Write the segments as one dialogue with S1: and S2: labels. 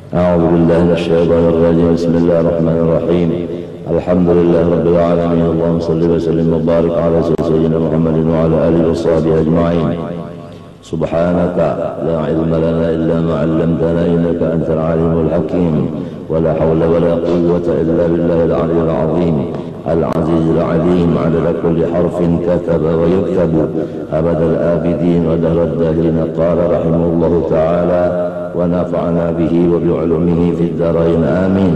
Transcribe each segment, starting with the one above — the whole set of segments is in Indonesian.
S1: أعوذ بالله من الشيطان الرجيم. بسم الله الرحمن الرحيم. الحمد لله رب العالمين. اللهم صل وسلم وبارك على سيدنا محمد وعلى آله وصحبه أجمعين. سبحانك لا علم لنا إلا ما علمتنا إنك أنت العليم الحكيم. ولا حول ولا قوة إلا بالله العلي العظيم العزيز العليم. عدد كل حرف كتب ويكتب أبد الآبدين ودهر الداهرين. قال رحمه الله تعالى ونفعنا به وبعلومه في الدارين آمين.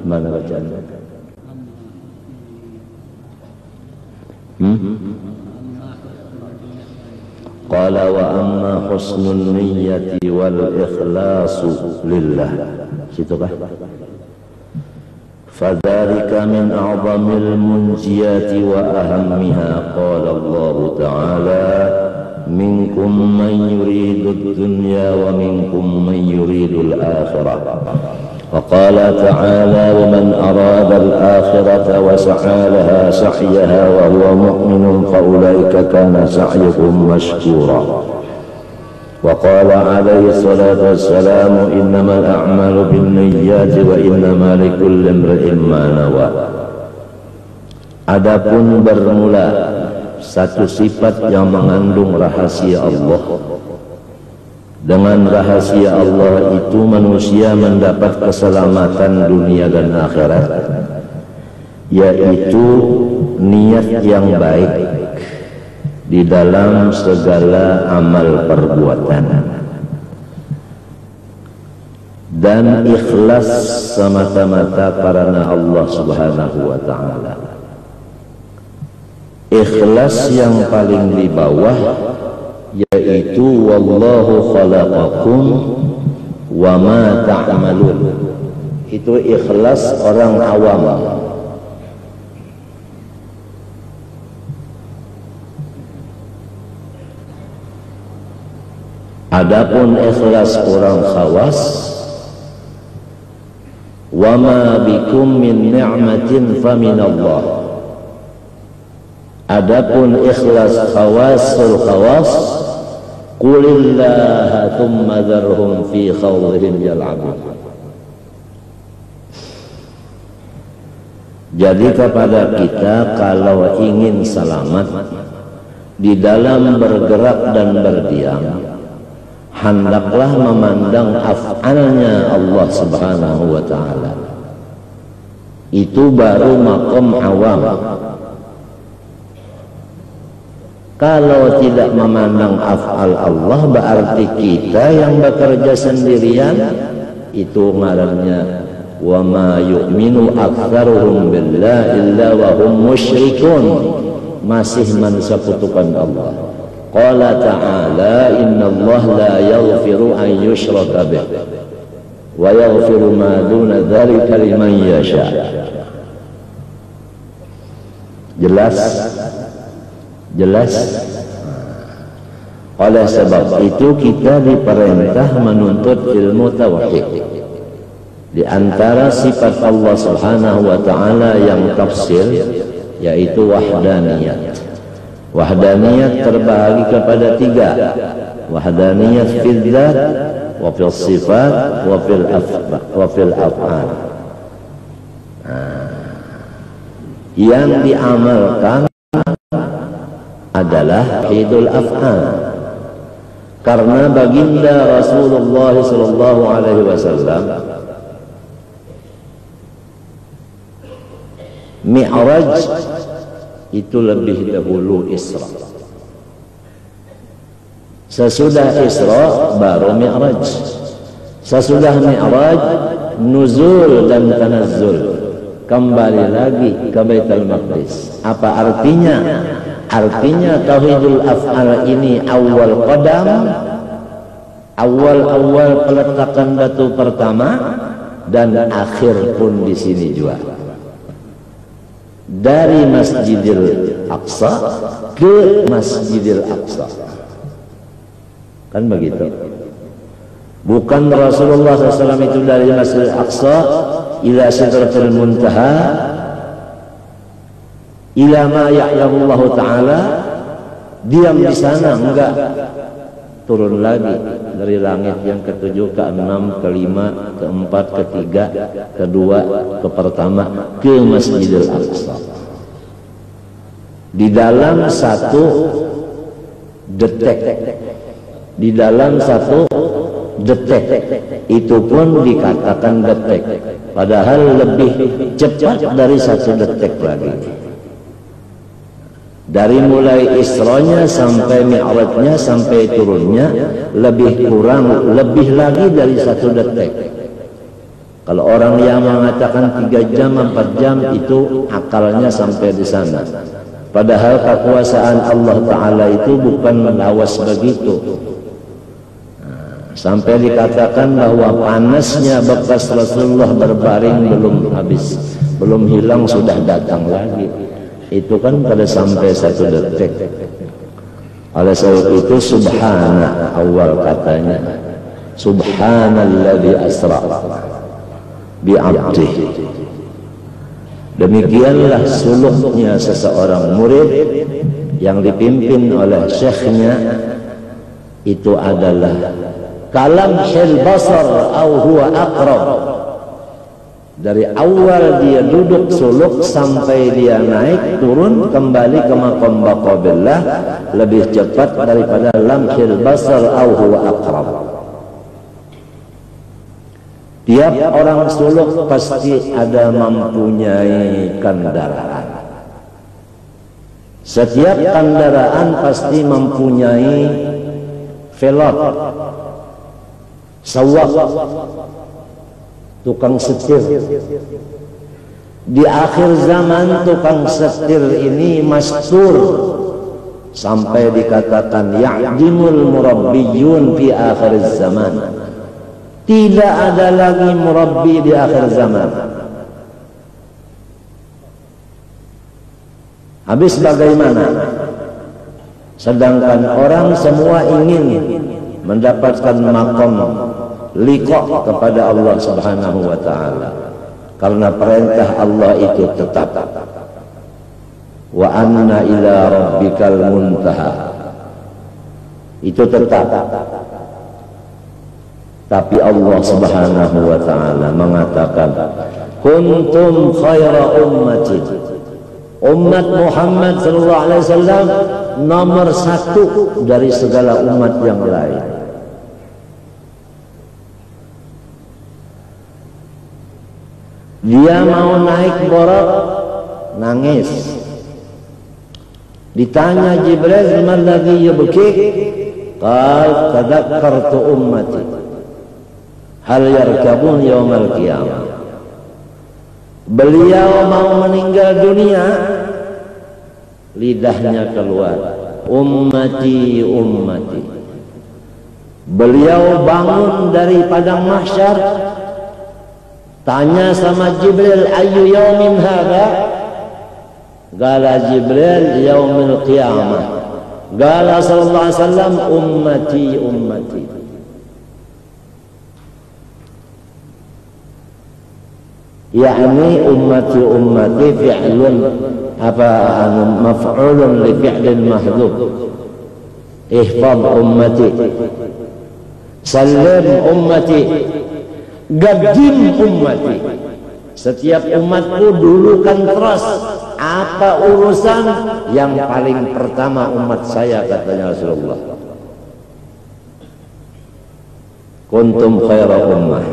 S1: Mana bacaannya? قال وأما حسن النية والإخلاص لله فذلك من أعظم المنجيات وأهمها. قال الله تعالى منكم من يريد الدنيا ومنكم من يريد الآخرة. وقال تعالى ومن أراد الآخرة وسعى لها سعيها وهو مؤمن فأولئك كان سعيهم مشكورا. وقال عليه الصلاة والسلام إنما الأعمال بالنيات وإنما لكل امرئ ما نوى. Adapun bermula satu sifat yang mengandung rahasia Allah. Dengan rahasia Allah itu manusia mendapat keselamatan dunia dan akhirat, yaitu niat yang baik di dalam segala amal perbuatan dan ikhlas semata-mata karena Allah Subhanahu wa ta'ala. Ikhlas yang paling di bawah yaitu wallahu khalaqakum wa ma ta'malun. Itu ikhlas orang awam. Adapun ikhlas orang khawas, wa ma bikum min ni'matin fa min Allah. Adapun ikhlas khawasul khawas, qulillaha thumma dharhum fi khawdihim yal'abun. Jadi kepada kita kalau ingin selamat di dalam bergerak dan berdiam, hendaklah memandang af'alnya Allah Subhanahu wa ta'ala. Itu baru maqam awam. Kalau tidak memandang af'al Allah berarti kita yang bekerja sendirian. Itu ngarannya wa ma yu'minu aktsaruhum billahi illa wa hum musyrikun, masih mensekutukan Allah. Qala ta'ala inna Allah la yaghfiru an yushraka bih wa yaghfiru ma duna dzalika liman yasha. Jelas? Jelas? Oleh sebab itu kita diperintah menuntut ilmu tauhid. Di antara sifat Allah Subhanahu wa ta'ala yang tafsir yaitu wahdaniyat. Wahdaniyat terbagi kepada tiga. Wahdaniyat fil dzat wa fil sifat wa fil af'al. Yang diamalkan adalah tauhidul af'al, karena baginda Rasulullah sallallahu alaihi wasallam Mi'raj itu lebih dahulu Isra. Sesudah Isra baru Mi'raj. Sesudah Mi'raj nuzul dan tanazzul, kembali lagi ke Baitul Maqdis. Apa artinya? Artinya tauhidul af'al ini awal qadam, awal peletakan batu pertama, dan akhir pun di sini juga. Dari Masjidil Aqsa ke Masjidil Aqsa. Kan begitu. Bukan Rasulullah SAW itu dari Masjidil Aqsa ila Sidratul Muntaha ila ma ya'lamullahu ta'ala, diam di sana, enggak. turun lagi dari langit yang ketujuh, ke-6, ke-5, ke-4, ke-3, ke-2, ke-pertama ke Masjidil Aqsa. Di dalam satu detik, di dalam satu detik, itu pun dikatakan detik, padahal lebih cepat dari satu detik lagi. Dari mulai Isra-nya sampai Mi'raj-nya sampai turunnya lebih kurang, lebih lagi dari satu detik. Kalau orang yang mengatakan 3 jam, 4 jam itu akalnya sampai di sana. Padahal kekuasaan Allah Ta'ala itu bukan melawas begitu. Sampai dikatakan bahwa panasnya bekas Rasulullah berbaring belum habis, belum hilang sudah datang lagi. Itu kan pada sampai satu detik. Oleh sebab itu subhana awal katanya, subhanalladzi asra bi 'abdihi. Demikianlah suluknya seseorang murid yang dipimpin oleh syekhnya, itu adalah kalamhil basar au huwa aqrab. Dari awal dia duduk suluk sampai dia naik turun kembali ke maqam baqabillah lebih cepat daripada lamhil basar au huwa aqrab. Tiap orang suluk pasti ada mempunyai kendaraan. Setiap kendaraan pasti mempunyai velg, sawak, tukang setir. Di akhir zaman tukang setir ini mastur sampai dikatakan ya'dimul murabbiyun fi akhir zaman. Tidak ada lagi murabbi di akhir zaman. Habis bagaimana? Sedangkan orang semua ingin mendapatkan makom liqa kepada Allah Subhanahu wa ta'ala, karena perintah Allah itu tetap, wa anna ila rabbikal muntaha, itu tetap. Tapi Allah Subhanahu wa ta'ala mengatakan kuntum khaira ummati, umat Muhammad sallallahu alaihi wasallam nomor 1 dari segala umat yang lain. Dia mau naik Buraq, nangis. Ditanya Jibril, "Man ladzi yubkik?" Qal tadakkartu ummati hal yarkabun yaumal qiyamah. Beliau mau meninggal dunia, lidahnya keluar, ummati ummati. Beliau bangun dari padang mahsyar, tanya sama Jibril, ayu yaumin hadha? Qala Jibril, yaumil qiyamah. Qala sallallahu alaihi wasallam, ummati ummati. Yani ummati ummati fi'lun maf'ulun li fi'lin mahdhuf. Ihfaz ummati, sallim ummati, gadim ummati. Setiap umatku dulukan terus. Apa urusan? Yang paling pertama umat saya, katanya Rasulullah. Kuntum khaira ummah.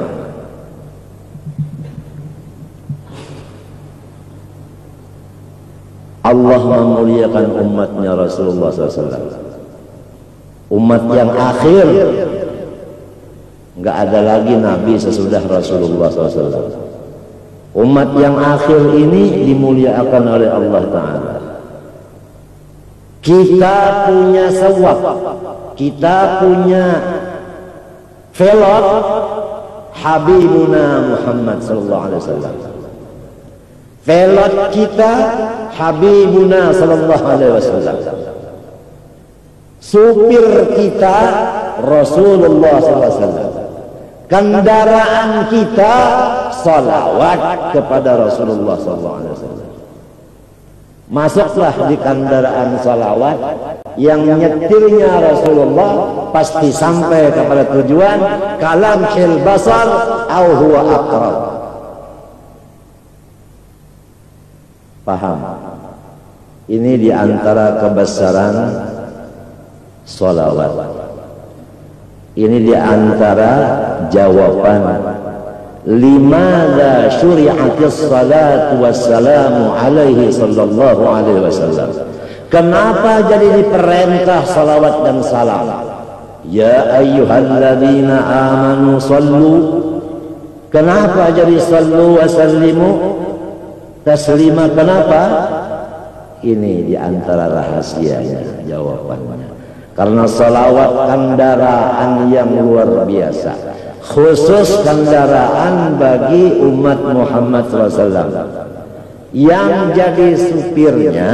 S1: Allah memuliakan umatnya Rasulullah SAW. Umat yang akhir, nggak ada lagi Nabi sesudah Rasulullah SAW. Umat yang akhir ini dimuliakan oleh Allah Ta'ala. Kita punya sawab, kita punya velog, Habibuna Muhammad sallallahu alaihi wasallam. Velog kita Habibuna sallallahu alaihi wasallam. Supir kita Rasulullah sallallahu alaihi wasallam. Kendaraan kita salawat kepada Rasulullah sallallahu alaihi wasallam.
S2: Masuklah di kendaraan salawat yang nyetirnya Rasulullah, pasti sampai kepada tujuan. Kalam hil basar au huwa aqrab. Paham? Ini di antara kebesaran salawat. Ini di antara jawaban limadza syuri'atis salatu wassalamu alaihi sallallahu alaihi wasallam. Kenapa jadi diperintah salawat dan salam? Ya ayyuhalladzina amanu sallu. Kenapa jadi sallu wa sallimu taslima? Kenapa? Ini di antara rahasianya, jawabannya. Karena salawat kendaraan yang luar biasa, khusus kendaraan bagi umat Muhammad SAW, yang jadi supirnya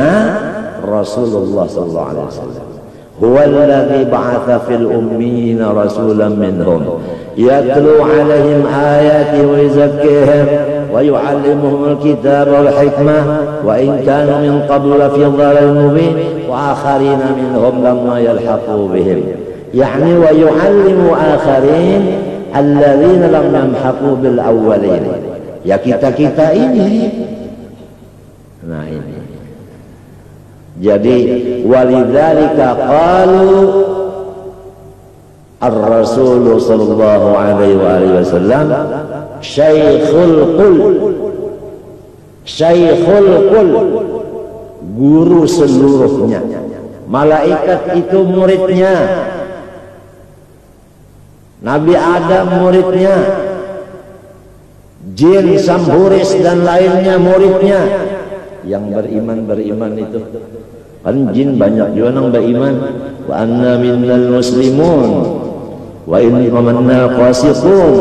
S2: Rasulullah SAW. Huwallazi ba'atha fil ummiyina rasulan minhum yatlu 'alaihim ayati wa yuzakkihim wa yu'allimuhumul kitaba wal hikmah wa in kanu min qablu lafi dhalalin mubin wa akharina minhum lamma yalhaqu bihim, yani wa yu'allimu akharin alladzina lam yamhaqu bil awwalin. Ya kita-kita ini. Nah ini. Jadi walidzalika qalu ar-rasul sallallahu alaihi wasallam syaikhul qul, syaikhul qul, guru seluruhnya. Malaikat itu muridnya, Nabi Adam muridnya, jin, samhuris dan lainnya muridnya. Yang beriman itu kan jin banyak juga yang beriman. Wa anna minnal muslimun wa inna minna qasiqun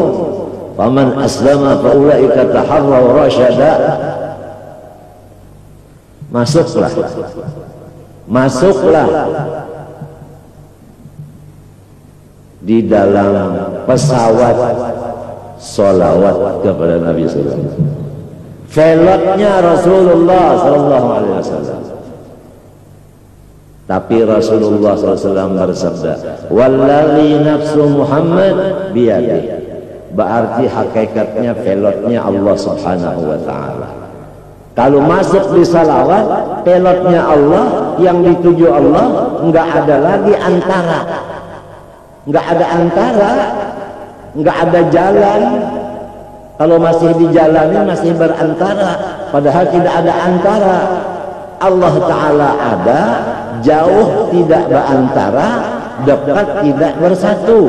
S2: faman aslama fa ulaika taharraw rasyada. Masuklah di dalam pesawat sholawat kepada Nabi sallallahu alaihi wasallam. Velotnya Rasulullah sallallahu alaihi wasallam. Tapi Rasulullah SAW bersabda, wallazi nafsu Muhammad biyadi. Berarti hakikatnya velotnya Allah Subhanahu wa taala. Kalau masuk di salawat, velotnya Allah, yang dituju Allah, enggak ada lagi antara. Enggak ada antara, enggak ada jalan. Kalau masih dijalani masih berantara, padahal tidak ada antara. Allah Ta'ala ada, jauh tidak berantara, dekat tidak bersatu.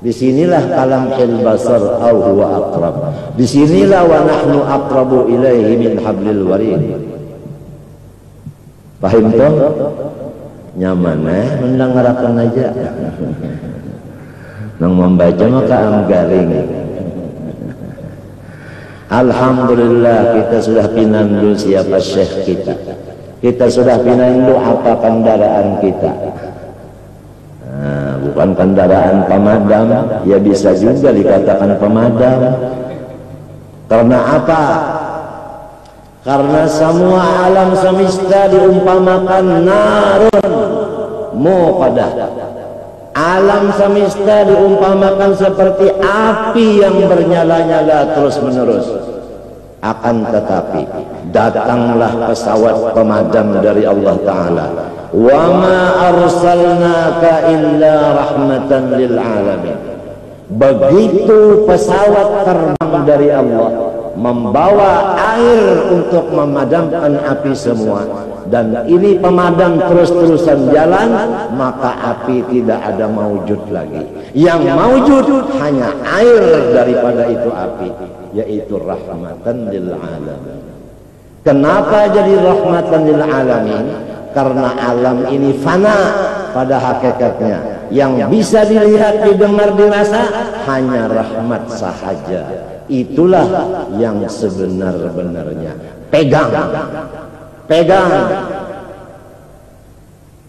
S2: Disinilah kalam il basar au huwa aqrab. Disinilah wa nahnu aqrabu ilaihi min hablil warid. Paham toh? Nyaman mendengarkan aja. Nang membaca maka am garing. Alhamdulillah kita sudah pinandu siapa syekh kita. Kita sudah pinandu apa kendaraan kita. Nah, bukan kendaraan pemadam, ya bisa juga dikatakan pemadam. Karena apa? Karena semua alam semesta diumpamakan narun muqadah. Alam semesta diumpamakan seperti api yang bernyala-nyala terus-menerus. Akan tetapi datanglah pesawat pemadam dari Allah Ta'ala. Wa ma arsalnaka illa rahmatan lil alamin. Begitu pesawat terbang dari Allah, membawa air untuk memadamkan api semua, dan ini pemadam terus-terusan jalan, maka api tidak ada maujud lagi. Yang maujud hanya air daripada itu api, yaitu rahmatan lil alamin. Kenapa jadi rahmatan lil alamin? Karena alam ini fana pada hakikatnya. Yang bisa dilihat, didengar, dirasa hanya rahmat sahaja. Itulah yang sebenar-benarnya. Pegang.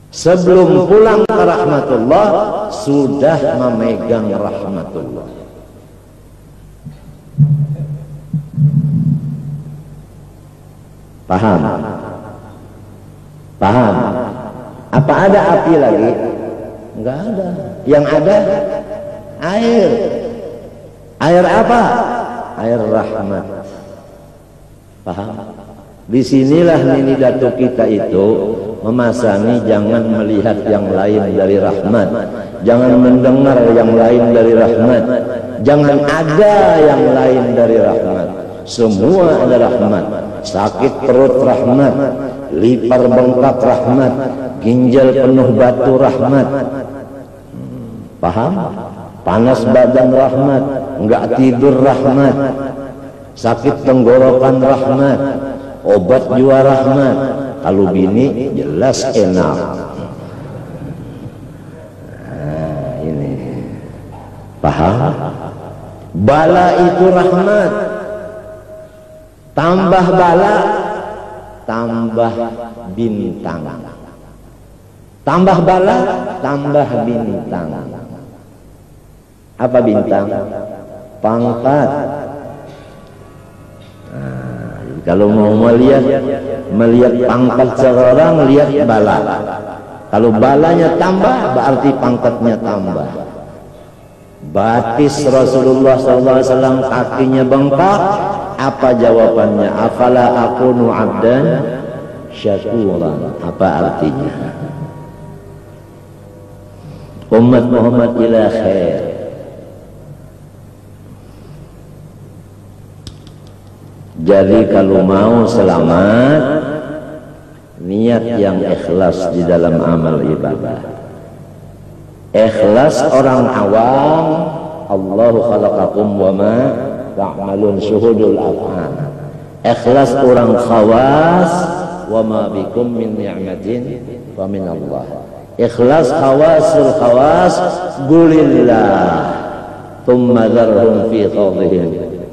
S2: Sebelum pulang ke rahmatullah, sudah memegang rahmatullah. Paham? Paham? Apa ada api lagi? Enggak ada. Yang ada air. Air apa? Air rahmat. Paham? Disinilah nini datuk kita itu memasani jangan melihat yang lain dari rahmat, jangan mendengar yang lain dari rahmat, jangan ada yang lain dari rahmat. Semua ada rahmat. Sakit perut rahmat, lipar bengkak rahmat, ginjal penuh batu rahmat. Paham? Panas badan rahmat, enggak tidur rahmat, sakit tenggorokan rahmat, obat juga rahmat. Kalau bini jelas enak. Nah, ini paham? Bala itu rahmat. Tambah bala, tambah bintang. Tambah bala, tambah bintang. Apa bintang? Pangkat. Nah, kalau mau melihat pangkat seorang, lihat bala. Kalau balanya tambah, berarti pangkatnya tambah. Batis Rasulullah SAW kakinya bengkak. Apa jawabannya? Afala akunu abdan syakuran. Apa artinya? Umat Muhammad ila khair. Jadi kalau mau selamat, niat yang ikhlas di dalam amal ibadah. Ikhlas orang awam, Allahu khalaqakum wa ma ta'malun syuhudul af'al. Ikhlas orang khawas, wa ma bikum min ni'matin wa min Allah. Ikhlas khawasul khawas, qulillah thumma dharhum fi khawdihim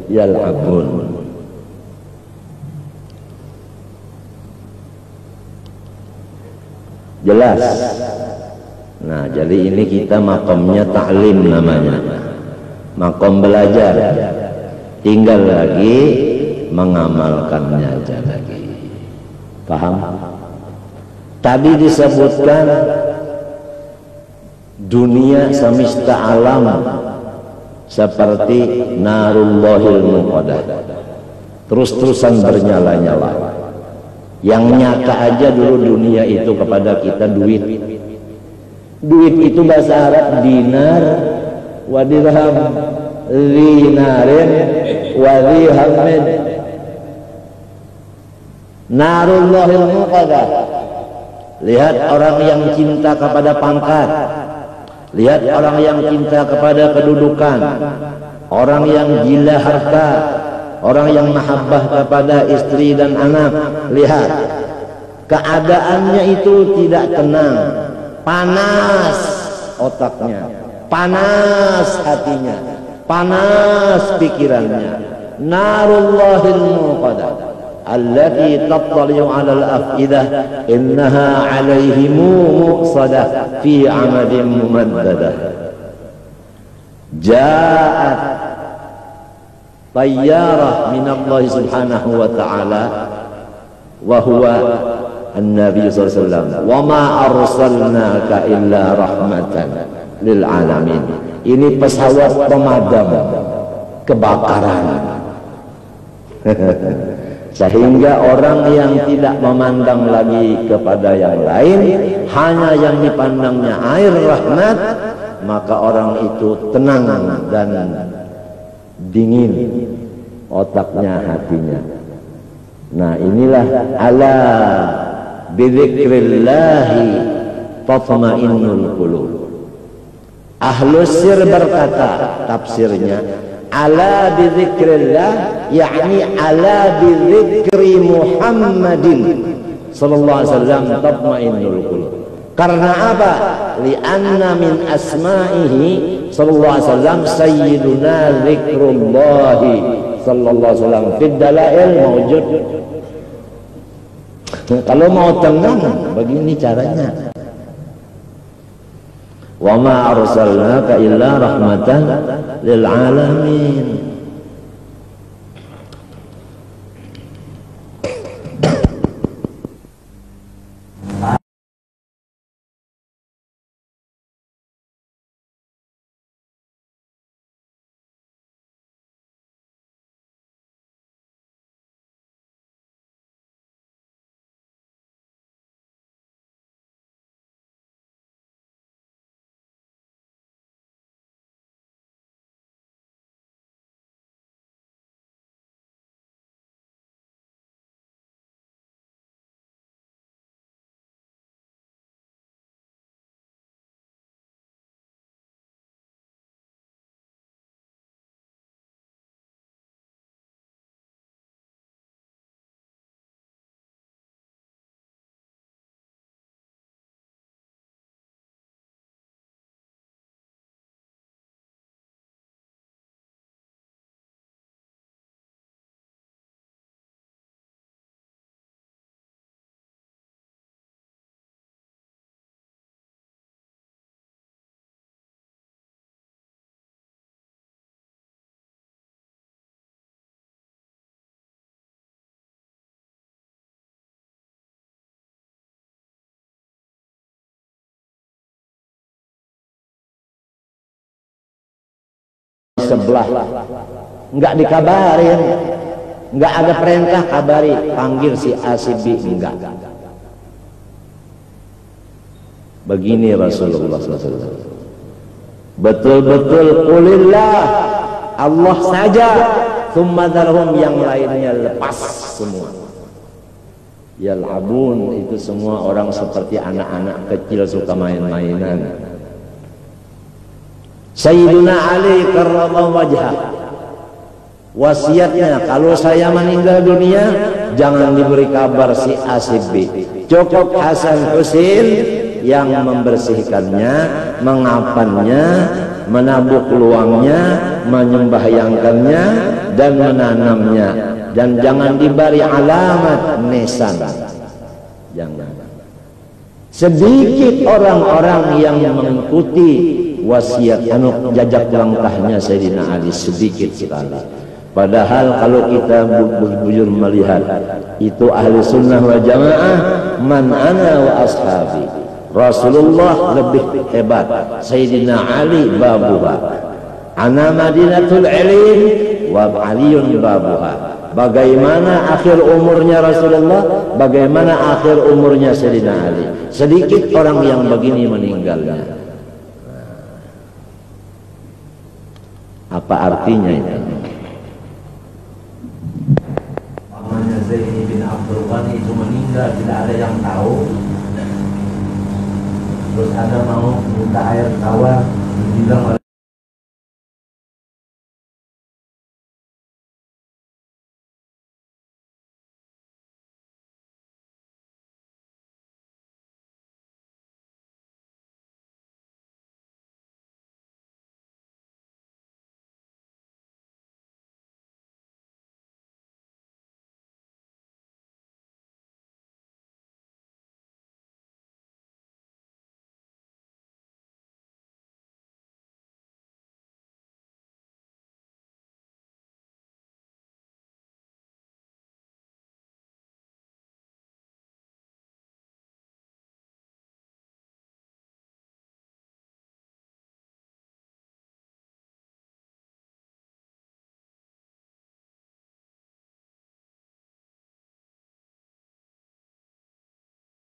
S2: yal'abun. Jelas. Nah, jadi ini kita makomnya ta'lim namanya, makom belajar. Tinggal lagi mengamalkannya aja lagi. Paham? Tadi disebutkan dunia semesta alam seperti narullahil muqadah, terus-terusan bernyala-nyala. Yang nyata aja dulu dunia itu kepada kita duit. Duit itu bahasa Arab dinar wa dirham, dinarin wa dirhamin. Narullahil muqadah. Lihat orang yang cinta kepada pangkat, lihat orang yang cinta kepada kedudukan, orang yang gila harta, orang yang mahabbah kepada istri dan anak. Lihat keadaannya itu tidak tenang, panas otaknya, panas hatinya, panas pikirannya. Narullahil muqadah allati tattali'u 'alal afidah innaha 'alaihim muqsadah fi 'amadin mumaddadah. Ja'at tayyarah minallahi subhanahu wa ta'ala wa huwa an-nabi sallallahu alaihi wasallam wa ma arsalnaka illa rahmatan lil alamin. Ini pesawat pemadam kebakaran. Sehingga orang yang tidak memandang lagi kepada yang lain, hanya yang dipandangnya air rahmat, maka orang itu tenang dan dingin otaknya, hatinya. Nah, inilah ala bidzikrillahi tatma'innul qulub. Ahlus sir berkata, tafsirnya ala bidzikrillah, yakni ala bidzikri Muhammadin sallallahu alaihi wasallam tatma'innul qulub. Karena apa? Li'anna min asma'ihi sallallahu alaihi wasallam sayyiduna zikrullahi sallallahu alaihi wasallam fid dalail mawjud. Kalau mau tenang begini caranya. Wa ma arsalnaka illa rahmatan lil alamin. sebelah, enggak dikabarin, enggak ada perintah kabari, panggil si A si B, enggak. Begini Rasulullah SAW. Betul-betul qulillah, Allah saja, tsumma dzarhum, yang lainnya lepas semua. Yal'abun, itu semua orang seperti anak-anak kecil suka main-mainan. Sayyiduna Ali karramallahu wajhah, wasiatnya kalau saya meninggal dunia jangan diberi kabar si A si B, cukup Hasan Husain yang membersihkannya, mengapannya, menabuk luangnya, menyembahyangkannya dan menanamnya, dan jangan diberi alamat nisan. Jangan. Sedikit orang-orang yang mengikuti wasiat jejak langkahnya Sayyidina Ali, sedikit sekali. Padahal kalau kita bujur melihat, itu ahli sunnah wal jamaah, man ana wa ashabi. Rasulullah lebih hebat, Sayyidina Ali babuha. Ana Madinatul Ilm wa Aliyun babuha. Bagaimana akhir umurnya Rasulullah, bagaimana akhir umurnya Sayyidina Ali. Sedikit orang yang begini meninggalnya. Apa artinya itu? Pamannya Zaini bin Abdul Ghani itu meninggal, tidak ada yang tahu. Terus ada mau minta air tawar, dibilang oleh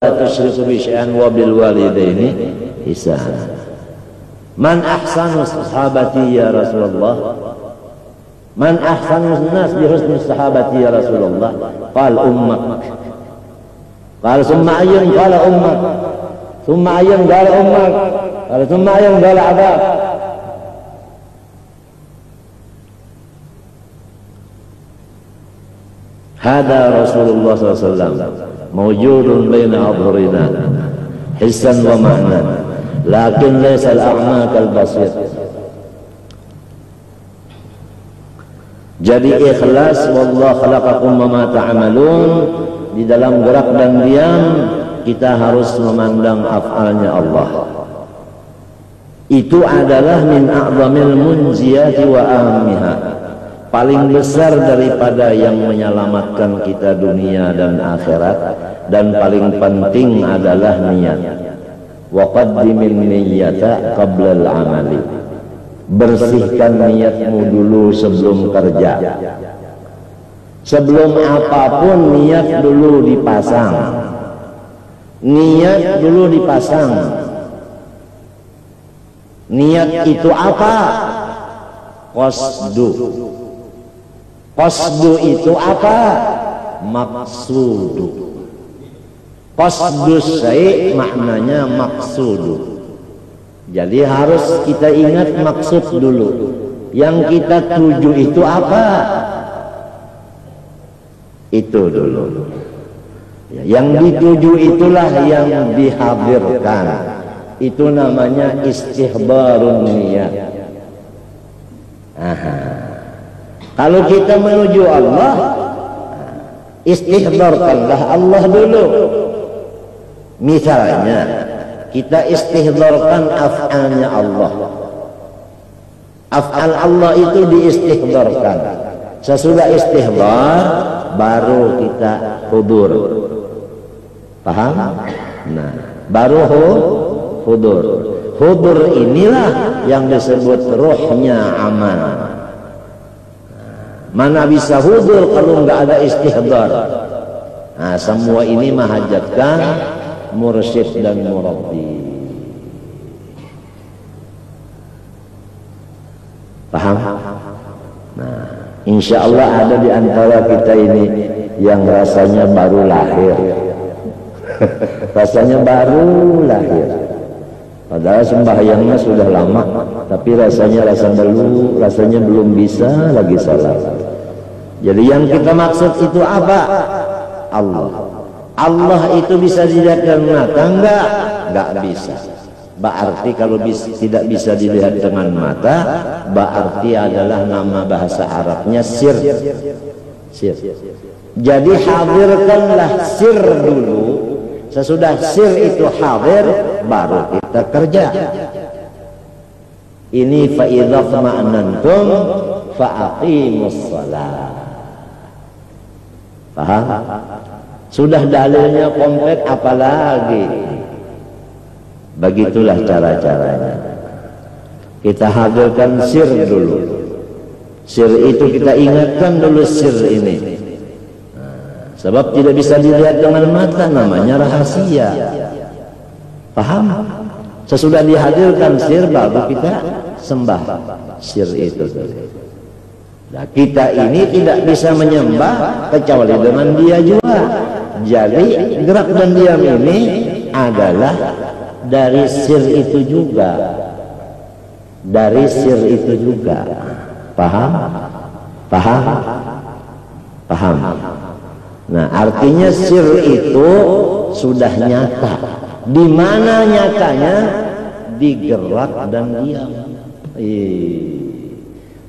S2: tusyriku bi syai'an wa bil walidaini ihsana. Man ahsanu sahabati ya Rasulullah? Man ahsanu nas bi husni sahabati ya Rasulullah? Qal ummak. Qal summa ayyun? Qala ummak. Summa ayyun? Qala ummak. Qala summa ayyun? Qala abak. Hada Rasulullah SAW موجود بين أظهرنا حسا ومعنى لكن ليس الأعمى كالبصير. Jadi ikhlas, wallah khalaqakum wa ma ta'malun, di dalam gerak dan diam kita harus memandang af'alnya Allah. Itu adalah min a'zamil munziyati wa ahmiha, paling besar daripada yang menyelamatkan kita dunia dan akhirat, dan paling penting adalah niat. Wa qaddimin niyyata qabla al-amali, bersihkan niatmu dulu sebelum kerja. Sebelum apapun niat dulu dipasang. Niat dulu dipasang. Niat itu apa? Qasdu. Qasdu itu apa? Maksudu. Qasdu syai' maknanya maksudu. Jadi harus kita ingat maksud dulu. Yang kita tuju itu apa? Itu dulu. Yang dituju itulah yang dihadirkan. Itu namanya istihbarun niyat. Kalau kita menuju Allah, istihdarkanlah Allah dulu. Misalnya kita istihdarkan af'alnya Allah. Af'al Allah itu diistihdarkan. Sesudah istihdar baru kita hudur. Paham? Nah, baru hudur. Hudur inilah yang disebut ruhnya amal. Mana bisa hudur kalau nggak ada istihdar? Nah, semua ini menghajatkan mursyid dan murabbi. Paham? Nah, insya Allah ada di antara kita ini yang rasanya baru lahir. Rasanya baru lahir. Padahal sembahyangnya sudah lama, tapi rasanya belum bisa lagi salat. Jadi yang kita maksud itu apa? Allah. Allah itu bisa dilihat dengan mata? Enggak bisa. Berarti kalau tidak bisa dilihat dengan mata, berarti adalah nama bahasa Arabnya sir. Sir. Jadi hadirkanlah sir dulu. Sesudah sir itu hadir, baru kita kerja. Ini fa idza tma'nantum fa aqimus shalah. Paham? Sudah dalilnya komplit, apalagi? Begitulah cara-caranya. Kita hadirkan sir dulu. Sir itu kita ingatkan dulu sir ini. Sebab tidak bisa dilihat dengan mata, namanya rahasia. Paham? Sesudah dihadirkan sir, baru kita sembah sir itu. Nah, kita ini tidak bisa menyembah kecuali dengan dia juga. Jadi gerak dan diam ini adalah dari sir itu juga. Dari sir itu juga. Paham? Paham? Paham? Nah, artinya sir itu sudah nyata. Di mana nyatanya? Di gerak dan diam.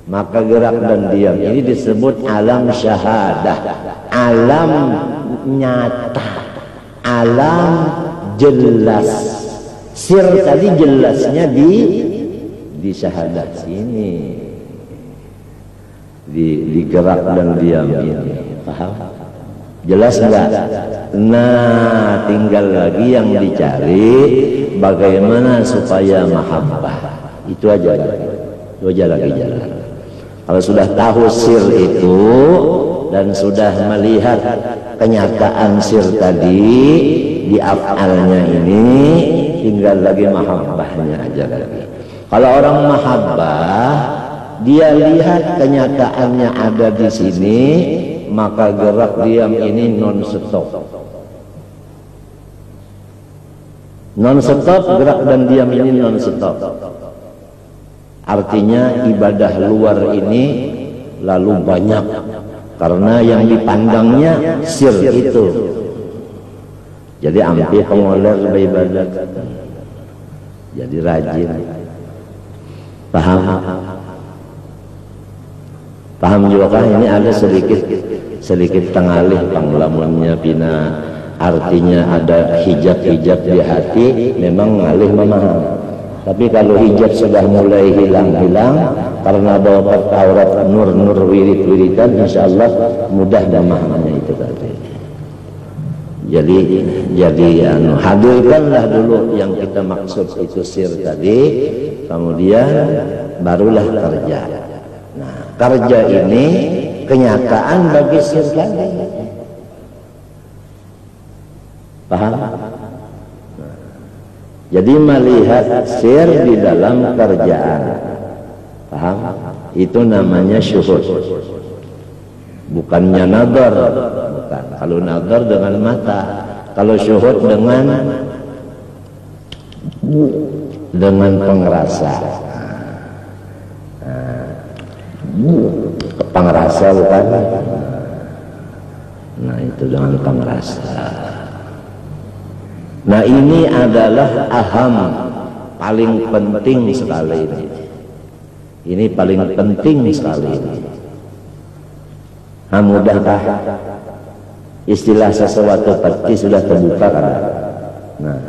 S2: Maka gerak dan diam ini disebut alam syahadah, alam nyata, alam jelas. Sir tadi jelasnya di syahadat sini, di gerak dan diam ini. Paham? Jelas enggak? Nah, tinggal lagi yang dicari bagaimana supaya mahabbah. Itu aja lagi jalan. Kalau sudah tahu sir itu dan sudah melihat kenyataan sir tadi di af'alnya ini, tinggal lagi mahabbahnya aja lagi. Kalau orang mahabbah, dia lihat kenyataannya ada di sini, maka gerak diam ini non-stop. Non-stop, gerak dan diam ini non-stop. Artinya ibadah luar ini lalu banyak, karena yang dipandangnya sir itu. Jadi ambil pengoler beribadat, jadi rajin. Paham? Paham juga kan? Ini ada sedikit tengalih panglamunnya bina. Artinya ada hijab-hijab di hati, memang ngalih memaham. Tapi kalau hijab sudah mulai hilang-hilang karena bawa Taurat nur-nur wirid-wiridan, insyaallah mudah memahaminya itu tadi. Jadi hadirkanlah dulu yang kita maksud itu sir tadi, kemudian barulah kerja. Nah, kerja ini kenyataan bagi sir tadi. Paham? Jadi melihat sir di dalam kerjaan. Paham? Itu namanya syuhud. Bukannya nazar, bukan. Kalau nazar dengan mata, kalau syuhud dengan pengerasa. Pengerasa bukan? Nah, itu dengan pengerasa. Nah, ini adalah aham, paling penting sekali ini. Ini paling penting sekali ini. Nah, mudahkah istilah sesuatu pasti sudah terbuka kan? Nah,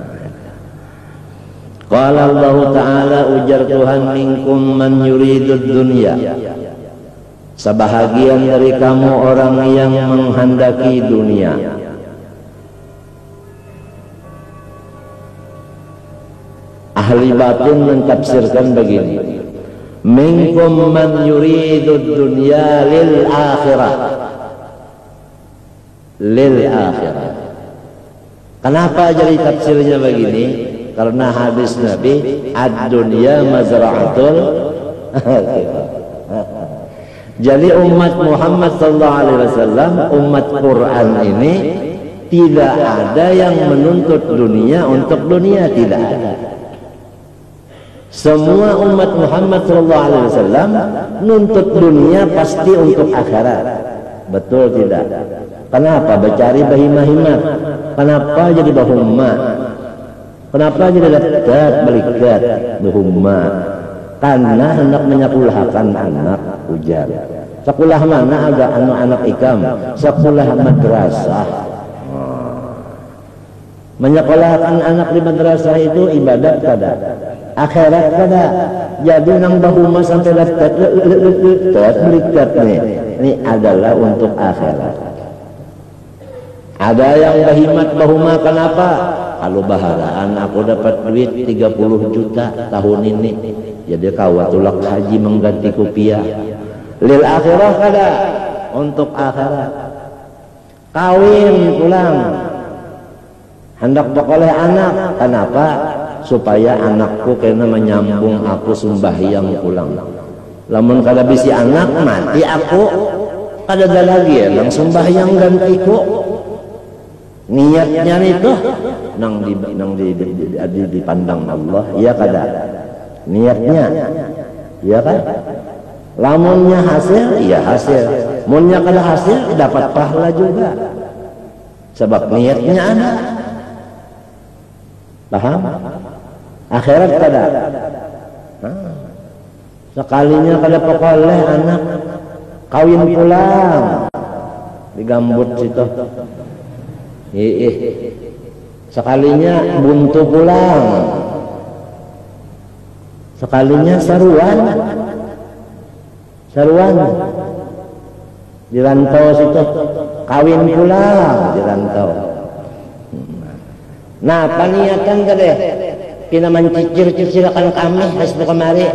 S2: qala Allah Ta'ala, ujar Tuhan, minkum man yuridud dunya. Sebahagian dari kamu orang yang menghendaki dunia. Ahli batin mentafsirkan begini, minkum man yuridu dunya lil akhirah. Lil akhirah. Kenapa jadi tafsirnya begini? Karena hadis Nabi, ad-dunya mazra'atul akhirah. Jadi umat Muhammad sallallahu alaihi wasallam, umat Quran ini tidak ada yang menuntut dunia untuk dunia, tidak ada. Semua umat Muhammad sallallahu alaihi wasallam nuntut dunia pasti untuk akhirat. Betul tidak? Kenapa? Bercari bahimah-himah. Kenapa jadi bahumma? Kenapa jadi dekat belikat bahumma? Karena hendak menyekolahkan anak, ujar. Sekolah mana agak anak ikam? Sekolah madrasah. Menyekolahkan anak di madrasah itu ibadat kada? Akhirat kada? Jadi nang bahuma sampai dekat belikat nih. Ini adalah untuk akhirat. Ada yang bahimat bahuma, kenapa? Kalau baharaan aku dapat duit 30 juta tahun ini, jadi kawatulak haji mengganti kopiah. Lil akhirah kada? Untuk akhirat. Kawin pulang, hendak berkoleh anak, kenapa? Supaya anakku kena menyambung aku sembahyang pulang. Lamun kada bisi anak mati aku, kada ada lagi ya nang sembahyang gantiku. Niatnya itu nang dipandang Allah, ya kada? Niatnya, ya kan? Lamunnya hasil, ya hasil. Munnya kada hasil, dapat pahala juga. Sebab niatnya ada. Paham? Akhirat kada? Sekalinya kada pekoleh anak, kawin pulang di gambut situ. Sekalinya buntu pulang, sekalinya saruan di rantau situ, kawin pulang di rantau. Nah, paniatan kade kena mencicir-cicirkan kami hasbu kemari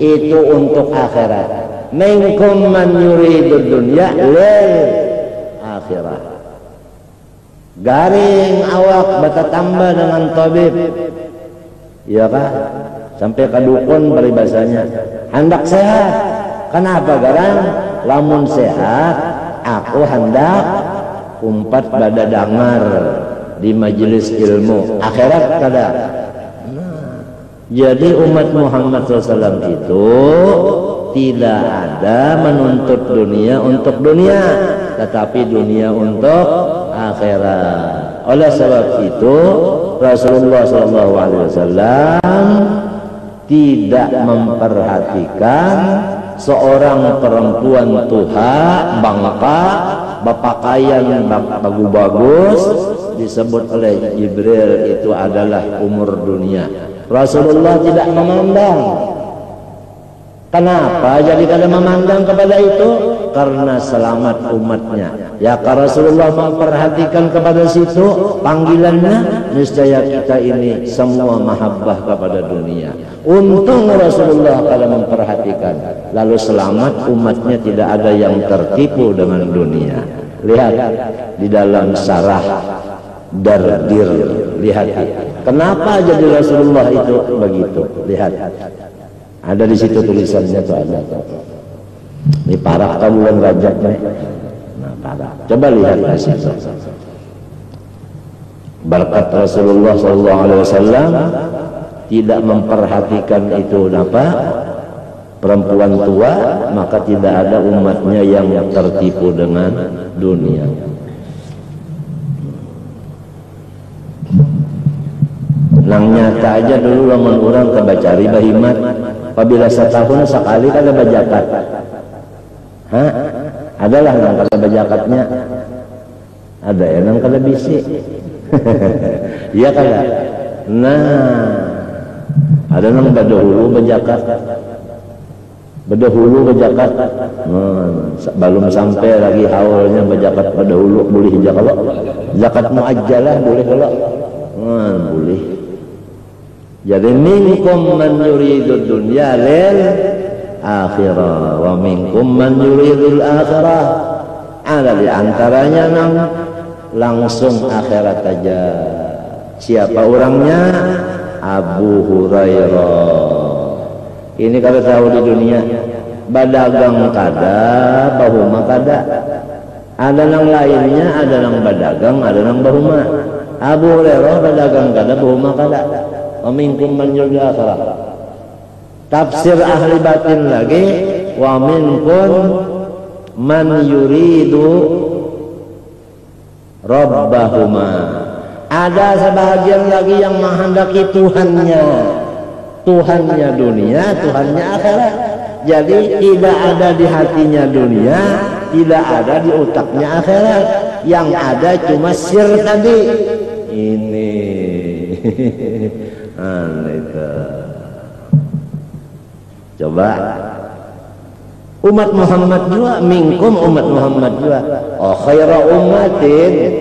S2: itu untuk akhirat. Minkum man yuridud dunya lil akhirah. Garing awak bata tambah dengan tabib, ya kan? Sampai ke dukun peribahasanya, hendak sehat. Kenapa garang? Lamun sehat, aku hendak umpat pada dangar di majelis ilmu. Akhirat kada? Jadi umat Muhammad SAW itu tidak ada menuntut dunia untuk dunia, tetapi dunia untuk akhirat. Oleh sebab itu Rasulullah SAW tidak memperhatikan seorang perempuan tuha bangka berpakaian bagus-bagus disebut oleh Jibril itu adalah umur dunia. Rasulullah tidak memandang. Kenapa jadi kada memandang kepada itu? Karena selamat umatnya. Ya, kalau Rasulullah memperhatikan kepada situ panggilannya, niscaya kita ini semua mahabbah kepada dunia. Untung Rasulullah kada memperhatikan, lalu selamat umatnya, tidak ada yang tertipu dengan dunia. Lihat di dalam Syarah Dardir, lihat kenapa jadi Rasulullah itu begitu. Lihat, ada di situ tulisannya tuh ada. Ini parah kan bulan Rajab nih. Nah, parah. Coba lihat di situ. Berkat Rasulullah SAW tidak memperhatikan itu apa? Perempuan tua, maka tidak ada umatnya yang tertipu dengan dunia. Nang nyata aja dulu lamun orang kebacari bahimat, apabila setahun sekali kada bajakat. Hah? Adalah nang kada bajakatnya. Ada ya nang kada bisi. Iya kada? Nah, ada nang badahulu bajakat. Badahulu bajakat. Belum sampai lagi haulnya bajakat badahulu boleh kalau zakat muajjalah boleh kalau. Boleh. Jadi minkum man yuridud dunya lil akhirah wa minkum man yuridul akhirah. Ada di antaranya yang langsung akhirat aja. Siapa orangnya? Abu Hurairah. Ini kalau tahu di dunia badagang kada, bahuma kada. Ada yang lainnya, ada yang badagang, ada yang bahuma. Abu Hurairah badagang kada, bahuma kada. Wa minkum man yuridul akhirah. Tafsir ahli batin lagi, wa minkum man yuridu rabbahuma. Ada sebahagian lagi yang menghendaki Tuhannya dunia, Tuhannya akhirat. Jadi tidak ada di hatinya dunia, tidak ada di otaknya akhirat. Yang ada cuma sir tadi. Ini aneh. Coba umat Muhammad juga, minkum umat Muhammad juga. Oh khaira ummatin.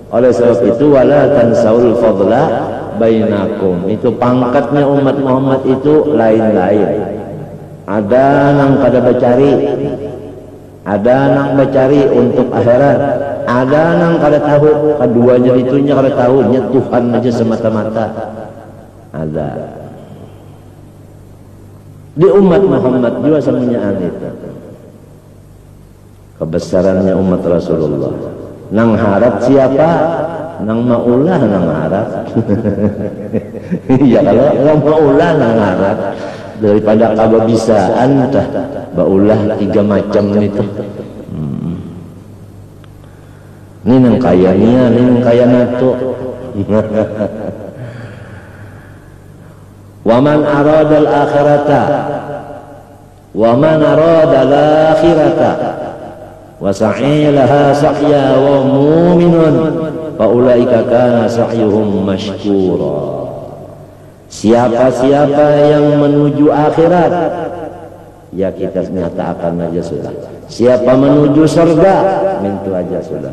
S2: Oleh sebab itu wala tansaul fadla bainakum. Itu pangkatnya umat Muhammad itu lain-lain. Ada yang kada bercari, ada yang bercari untuk akhirat, ada yang kada tahu, keduanya itunya kada tahu, nya Tuhan aja semata-mata. Ada di umat Muhammad juga semuanya ada. Kebesarannya umat Rasulullah. Nang harap siapa? Nang maulah nang harap. Ya kalau nang maulah nang harap daripada kababisaan dah baulah 3 macam itu. Ini nang kayanya, ini nang kaya nato. Wa man arada al-akhirata wa man arada al-akhirata wa sa'ilaha sa'ya wa mu'minun fa ulaika kana sa'yuhum mashkura. Siapa-siapa yang menuju akhirat, ya kita nyatakan aja sudah. Siapa menuju surga, mintu aja sudah.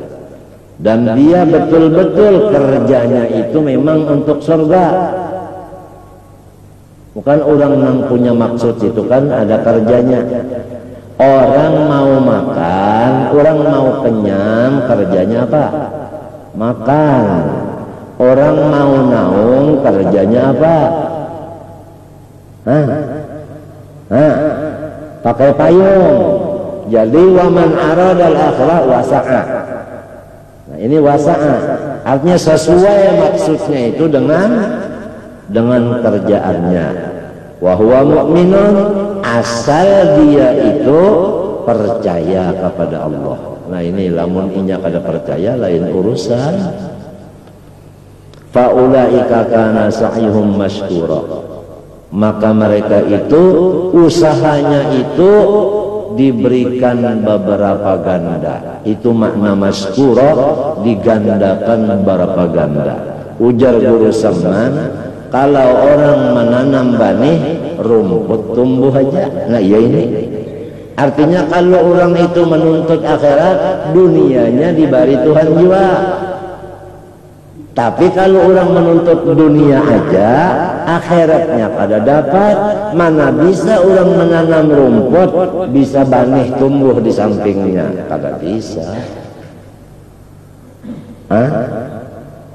S2: Dan dia betul-betul kerjanya itu memang untuk surga. Bukan orang yang punya maksud itu kan ada kerjanya. Orang mau makan, orang mau kenyang, kerjanya apa? Makan. Orang mau naung, kerjanya apa? Pakai payung. Jadi waman aradal akhirah wasa'a. Nah ini wasa'a. Artinya sesuai maksudnya itu dengan kerjaannya. Wa huwa mu'minun, asal dia itu percaya kepada Allah. Nah ini lamun inya kada percaya lain urusan. Fa ulaika kana sa'yuhum mashkura. Maka mereka itu usahanya itu diberikan beberapa ganda. Itu makna mashkura, digandakan beberapa ganda. Ujar Guru Samman, kalau orang menanam benih, rumput tumbuh aja. Nah ya ini artinya kalau orang itu menuntut akhirat, dunianya diberi Tuhan juga. Tapi kalau orang menuntut dunia aja, akhiratnya pada dapat. Mana bisa orang menanam rumput, bisa benih tumbuh di sampingnya? Kada bisa.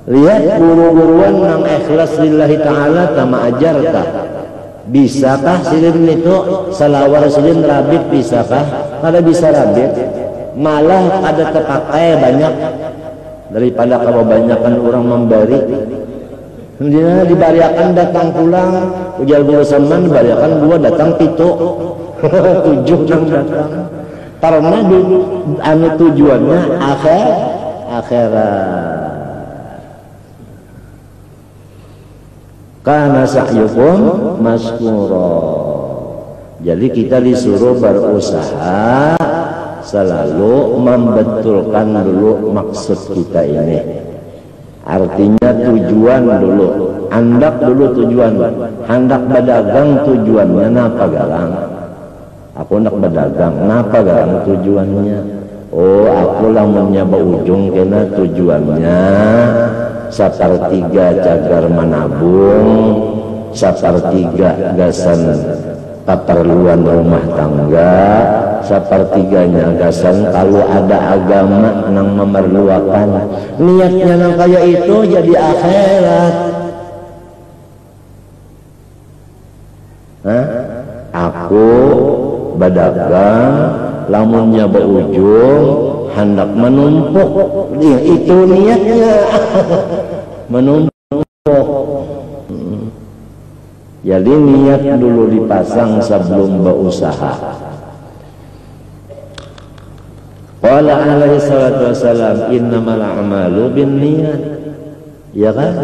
S2: Lihat guru-guruan yang ikhlas lillahi ta'ala sama ajarkah? Bisakah silin itu salawar silin rabit bisakah? Kada bisa rabit, malah ada terpakai banyak daripada kebanyakan orang memberi. Dia dibariakan datang pulang, ujar Guru Samman dibariakan 2 datang 7 yang datang. Karena anu tujuannya akhirat. Kana sa'yukum mashkura. Jadi kita disuruh berusaha selalu membetulkan dulu maksud kita ini. Artinya tujuan dulu, hendak dulu tujuan. Hendak berdagang tujuannya napa galang? Aku hendak berdagang, napa galang tujuannya? Oh, aku lamunnya berujung kena tujuannya sapertiga cagar menabung, sapertiga gasan keperluan rumah tangga, sepertiganya gasan kalau ada agama nang memerlukan. Niatnya nang kaya itu jadi akhirat. Aku berdagang, lamunnya berujung hendak menumpuk, itu niatnya menumpuk. Jadi niat dulu dipasang sebelum berusaha. Qala alaihi salatu wassalam, innamal a'malu binniyat. Ya kan?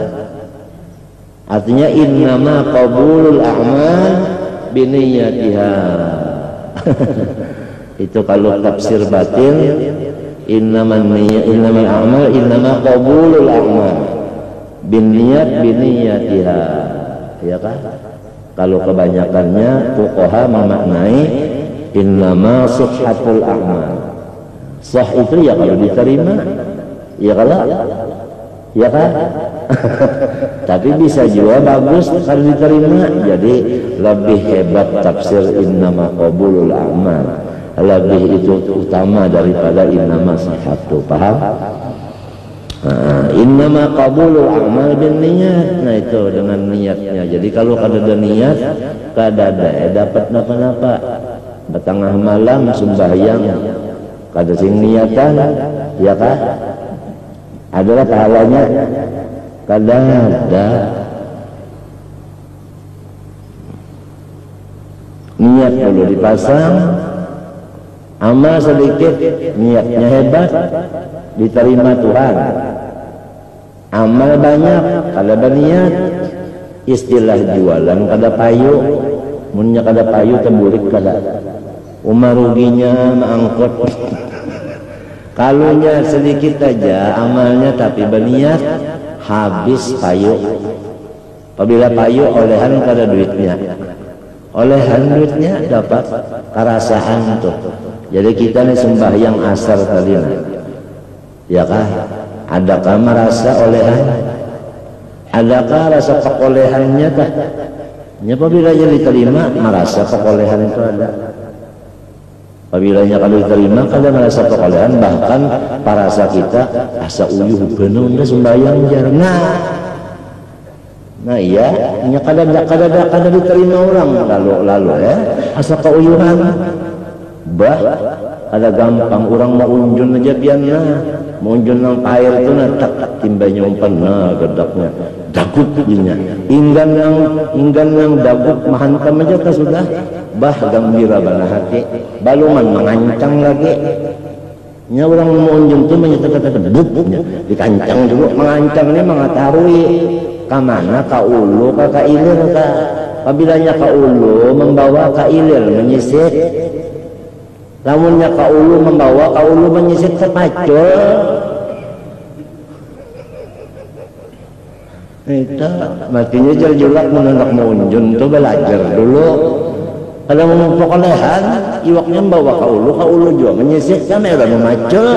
S2: Artinya innama qabulul a'mal binniyatiha. Itu kalau tafsir batin, innamal a'mal innama qabulul a'mal binniyat binniyatiha. Ya kan? Kalau kebanyakannya fuqaha memaknai innama sihhatul a'mal. Sah itu ya kalau diterima, ya kalau ya kan? Tapi bisa juga bagus kalau diterima. Jadi lebih hebat tafsir innama qabulul a'mal. Lebih itu utama daripada innama sihhatu. Paham? Innama qabulul a'mal bin niat. Nah itu dengan niatnya. Jadi kalau ada niat, kada dapat napa-napa. Tengah malam sembahyang, kada sing niatan, ya kah? Adalah pahalanya, kada ada. Niat dulu dipasang, amal sedikit, niatnya hebat, diterima Tuhan. Amal banyak, kada berniat, istilah jualan kada payu, munnya kada payu temburik kada. Umar ruginya mangkot. Kalunya sedikit aja amalnya tapi berniat, habis payu. Apabila payu olehan kada duitnya, olehan duitnya dapat kerasaan tuh. Jadi kita nih sembahyang asar tadi, ya kah? Adakah merasa olehan? Adakah rasa pekolehannya kah? Ya, apabila jadi diterima, merasa pekolehan itu ada. Apabila kalau diterima, kada merasa pekolehan, bahkan parasa kita asa uyuh bener sembahyang jarang. Nah iya, kada diterima orang lalu ya, asa keuyuhan. Bah, ada gampang orang mau unjun aja biarnya, mau unjun nang air itu tak timbanya umpan gedaknya, dagut jinya, inggan nang dagut mahantam aja tak sudah, bah gembira bana hati, baluman mengancang lagi. Nya orang mau unjun tu menyatakan debuknya, dikancang dulu, mengancang ini mengetahui kamana ka ulu ka ilir ka, kabilanya ka ulu membawa ka ilir menyisir. Lamunnya ka ulu membawa ka ulu menyisir terpacul. Itu matinya jelak menundak munjun tuh belajar dulu. Kalau mau pekolehan, iwaknya membawa ka ulu juga menyisir kan udah memacul.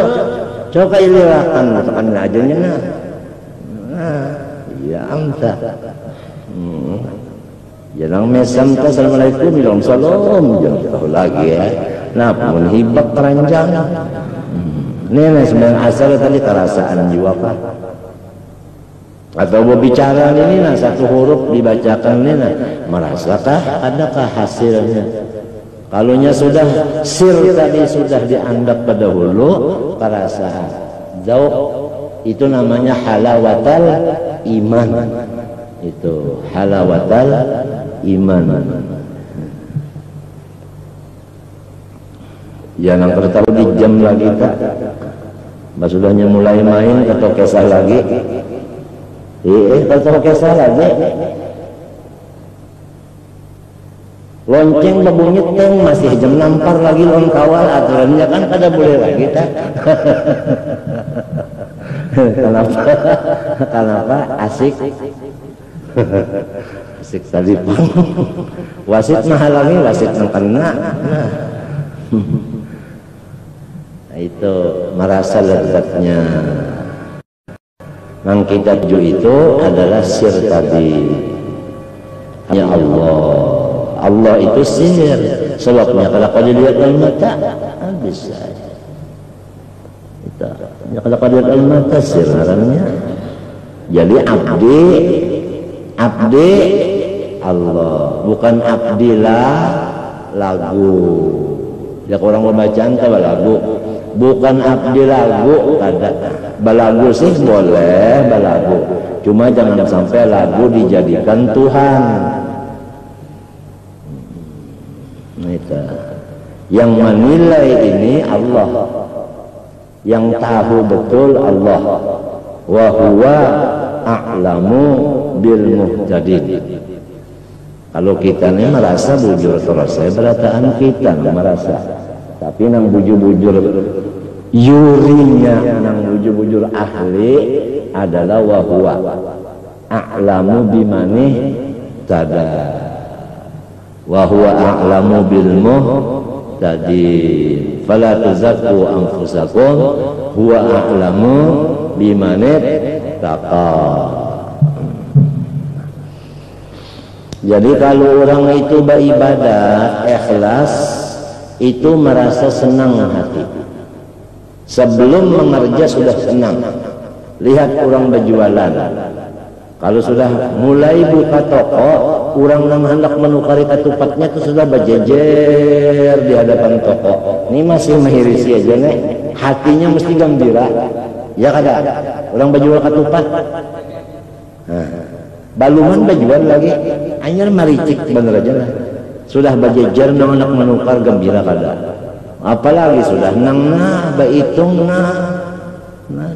S2: Coba ilirakan tekan ajarnya nah. Ya amta. Jangan mesam ta assalamualaikum bilang salam jangan tahu lagi ya. Nah, pun hibak keranjang. Ini sebenarnya asal tadi kerasaan jiwa Pak. Atau berbicara ini nah satu huruf dibacakan ini nah merasakah adakah hasilnya? Kalunya sudah sir tadi sudah dianggap pada hulu perasaan. Zauq itu namanya halawatal iman. Itu halawatal iman. Jangan tertahu di jam lagi tak. Sudahnya mulai main atau kesah lagi. Atau kesah lagi. Lonceng berbunyi teng masih jam nampar lagi lon kawal aturannya kan kada boleh lagi tak. Kenapa asik asik tadi wasit mahal lagi wasit nang kena. Nah, itu merasa lezatnya. Yang kita tuju itu adalah sir tadi. Hanya Allah itu sihir. Sebabnya kalau kau dilihat al-mata habis saja. Kita kalau kau dilihat al-mata sihir namanya. Jadi abdi Allah, bukan abdilah lagu. Ya orang membacaan tahu lagu. Bukan abdi lagu kada. Balagu sih boleh balagu. Cuma jangan sampai lagu dijadikan Tuhan. Itu. Yang menilai ini Allah. Yang tahu betul Allah. Wa huwa a'lamu bil muhtadin. Kalau kita ini merasa bujur terus, saya berataan kita merasa. Tapi nang bujur-bujur yurinya, nang bujur-bujur ahli adalah wa huwa a'lamu bimani tada. Wa huwa a'lamu bil muhtadin. Fala tuzakku anfusakum huwa a'lamu bimani taqa. Jadi kalau orang itu beribadah ikhlas, itu merasa senang hati. Sebelum mengerja sudah senang. Lihat orang berjualan. Kalau sudah mulai buka toko, orang yang hendak menukari ketupatnya itu sudah berjejer di hadapan toko. Ini masih mengirisi aja nih. Hatinya mesti gembira. Ya kada? Orang berjual ketupat. Baluman berjual lagi, hanya maricik bener aja lah. Sudah berjejer nang anak menukar gembira kada. Apalagi sudah nang bahitung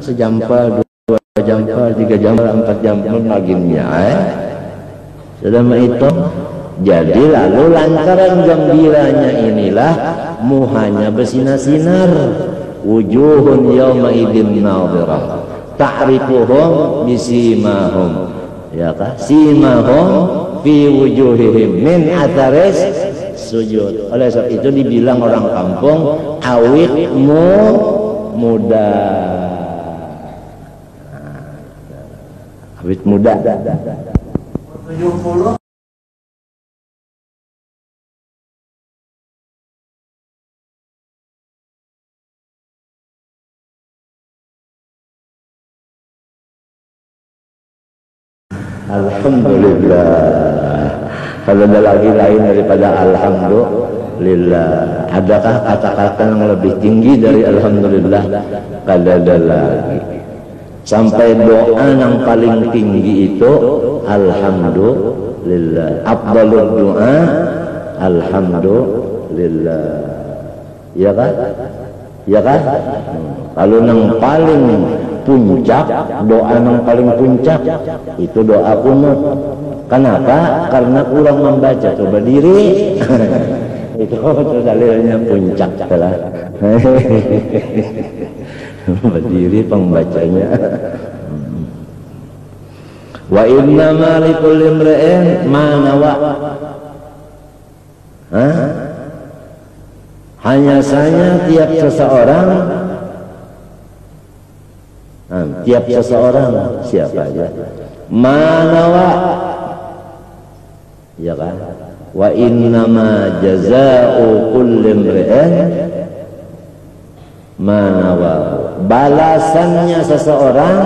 S2: sejampal, 2 jampal, 3 jampal, 4 jampal maginnya sudah menghitung. Jadi lalu lantaran gembiranya inilah muhanya bersinar-sinar. Wujuhun yawma idin nadhirah ta'rifuhum bisimahum. Ya kah? Simahum fi wujuhihim min atharis sujud. Oleh sebab itu dibilang orang kampung awit muda. Awit muda. 70. Alhamdulillah. Kalau ada lagi lain daripada alhamdulillah, adakah kata-kata yang lebih tinggi dari alhamdulillah? Kada ada lagi. Sampai doa yang paling tinggi itu alhamdulillah. Afdalud doa alhamdulillah. Ya kan? Ya kan? Kalau yang paling puncak, doa yang paling puncak itu doa kunut. Kenapa? Karena kurang membaca. Coba berdiri. Itu dalilnya puncak telah. Berdiri pembacanya. Wa inna ma likulli imri'in ma nawa. Hanya saja tiap seseorang siapa aja manawa, ya kan? Wa innama jazaa'u kulli imri'in manawa. Balasannya seseorang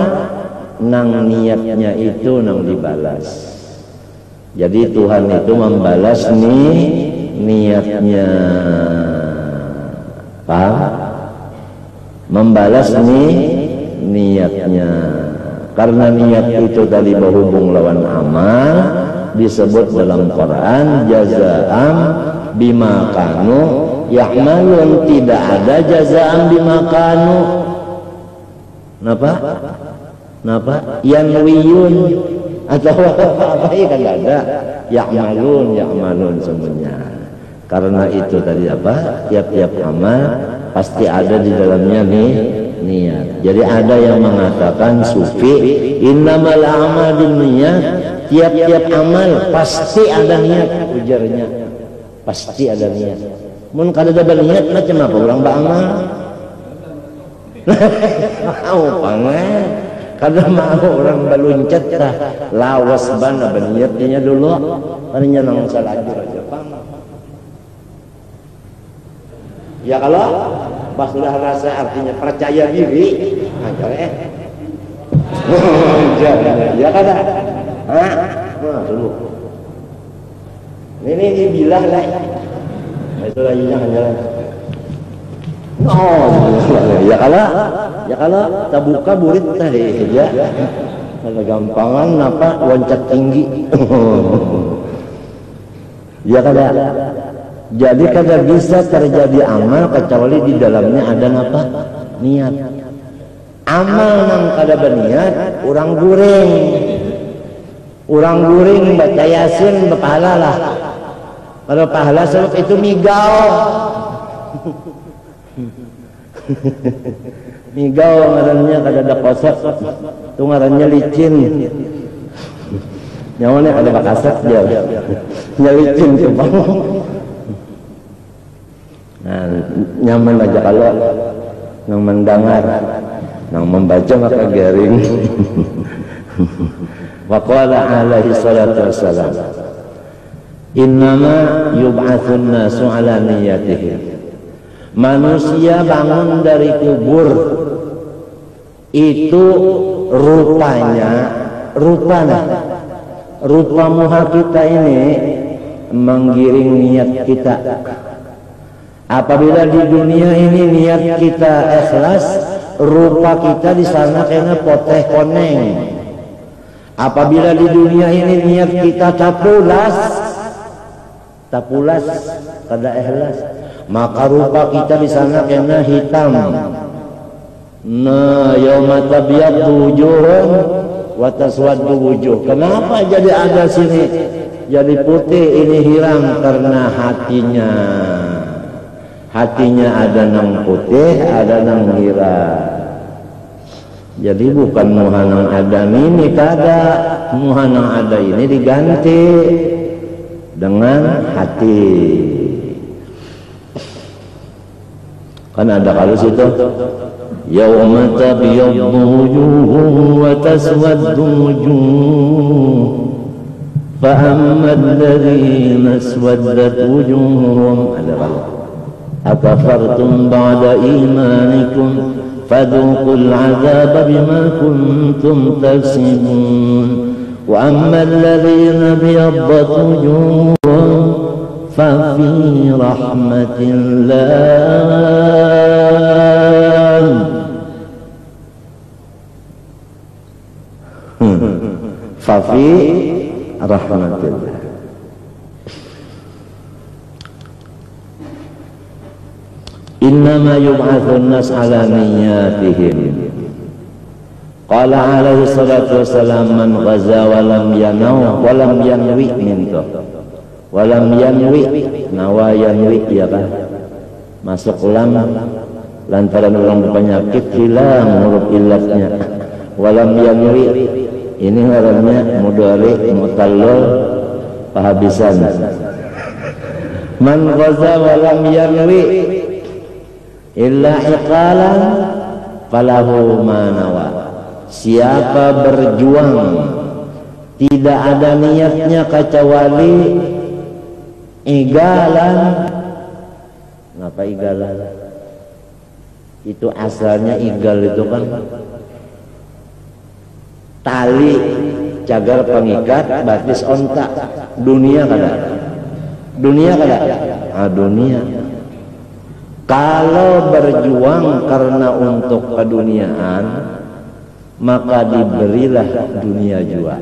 S2: nang niatnya itu nang dibalas. Jadi Tuhan itu membalas niatnya. Paham? Membalas niatnya. Karena niat itu tadi berhubung lawan amal, disebut dalam Quran jazaa'an bima kanu ya'malun. Tidak ada jazaa'an bima kanu. Napa? Yanwiyun atau apa ya, kan ada ya'malun semuanya. Karena itu tadi apa? Tiap-tiap amal pasti ada di dalamnya niat. Jadi ada yang mengatakan sufi, innamal a'mal binniyat. Tiap-tiap amal pasti ada niat, ujarnya. Pasti ada niat. Mun kada ada niat macam apa orang beramal? Mau pangan. Kada mau orang baluncat tah lawas bana baniyatnya dulu hanya nang salajur aja pang. Ya kalau pas sudah rasa artinya percaya diri, aja ya kada. Hah? Nah, dulu. Ini dibilah lah. Itu lagi jangan jalan. Ya kalau tabuka burit tadi ya. Kalau gampangan apa loncat tinggi. Ya kada. Jadi kada bisa terjadi amal kecuali di dalamnya ada apa? Niat. Amal nang kada berniat orang guring. Orang guring baca Yasin berpahala lah. Kalau pahala sebab itu migau. Migau ngarannya kada ada kosot. Itu ngarannya licin. Nyawane kada bakasat dia. Nya licin tuh bang. Nah, nyaman aja kalau nang mendengar, nang membaca maka garing. Wa qala alaihi salatu wassalam, innama yub'atsun nasu ala niyatihim. Manusia bangun dari kubur itu rupa muha kita ini menggiring niat kita. Apabila di dunia ini niat kita ikhlas, rupa kita di sana kena poteh koneng. Apabila di dunia ini niat kita tapulas kada ikhlas, maka rupa kita di sana kena hitam. Nah, yauma tabyaddu wujuhun wa taswaddu wujuh. Kenapa jadi ada sini jadi putih ini hiram? Karena hatinya ada nang putih, ada nang hiram. Jadi bukan muhanang ada ini kada, muhanang ada ini diganti dengan hati. Kan ada kalau situ yauma tabyaddu wujuhun wa taswaddu wujuh fa amma alladhina aswaddat wujuhum ada kalau akafartum ba'da imanikum fadhuqul 'adzaba bima kuntum taksibun wa amma alladhina biyaddat wujuhum fa fi rahmatillah fa fi rahmatillah. Innama yub'atsun nas ala niyatihim. Qala alaihi salatu wassalam man ghaza wa lam yanaw wa lam yanwi mintu. Wa lam yanwi nawa yanwi ya kan. Masuk lam lantaran orang berpenyakit hilang huruf illatnya. Wa lam yanwi ini ngarannya mudhari mutallal pahabisan. Man ghaza wa lam yanwi illa iqalan falahu manawa. Siapa berjuang tidak ada niatnya kecuali igalan. Ngapa igalan? Itu asalnya igal itu kan tali cagar pengikat batis ontak. Dunia kada. Dunia. Kalau berjuang karena untuk keduniaan, maka diberilah dunia juga.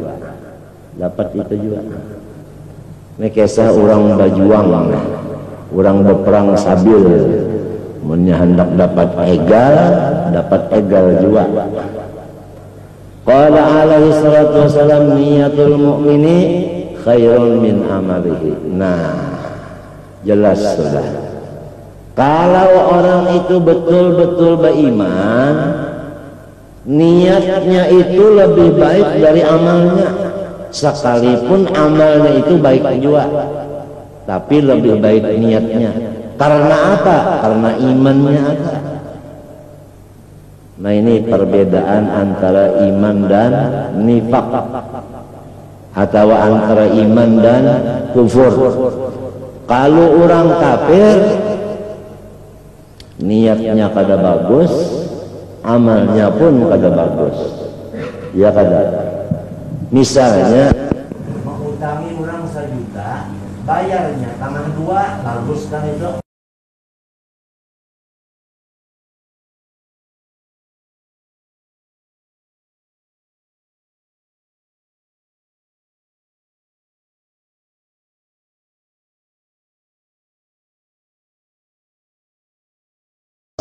S2: Dapat itu juga. Ini kisah orang berjuang, orang berperang sabil, hendak dapat egal juga. Qala alaihi salatu wassalam niyatul mu'mini khairun min amalihi. Nah, jelas sudah. Kalau orang itu betul-betul beriman, niatnya itu lebih baik dari amalnya. Sekalipun amalnya itu baik juga, tapi lebih baik niatnya. Karena apa? Karena imannya ada. Nah ini perbedaan antara iman dan nifak atau antara iman dan kufur. Kalau orang kafir niatnya kada bagus, amalnya pun kada bagus. Ya kada. Misalnya mengutangi orang 1 juta, bayarnya tangan 2, bagus kan itu?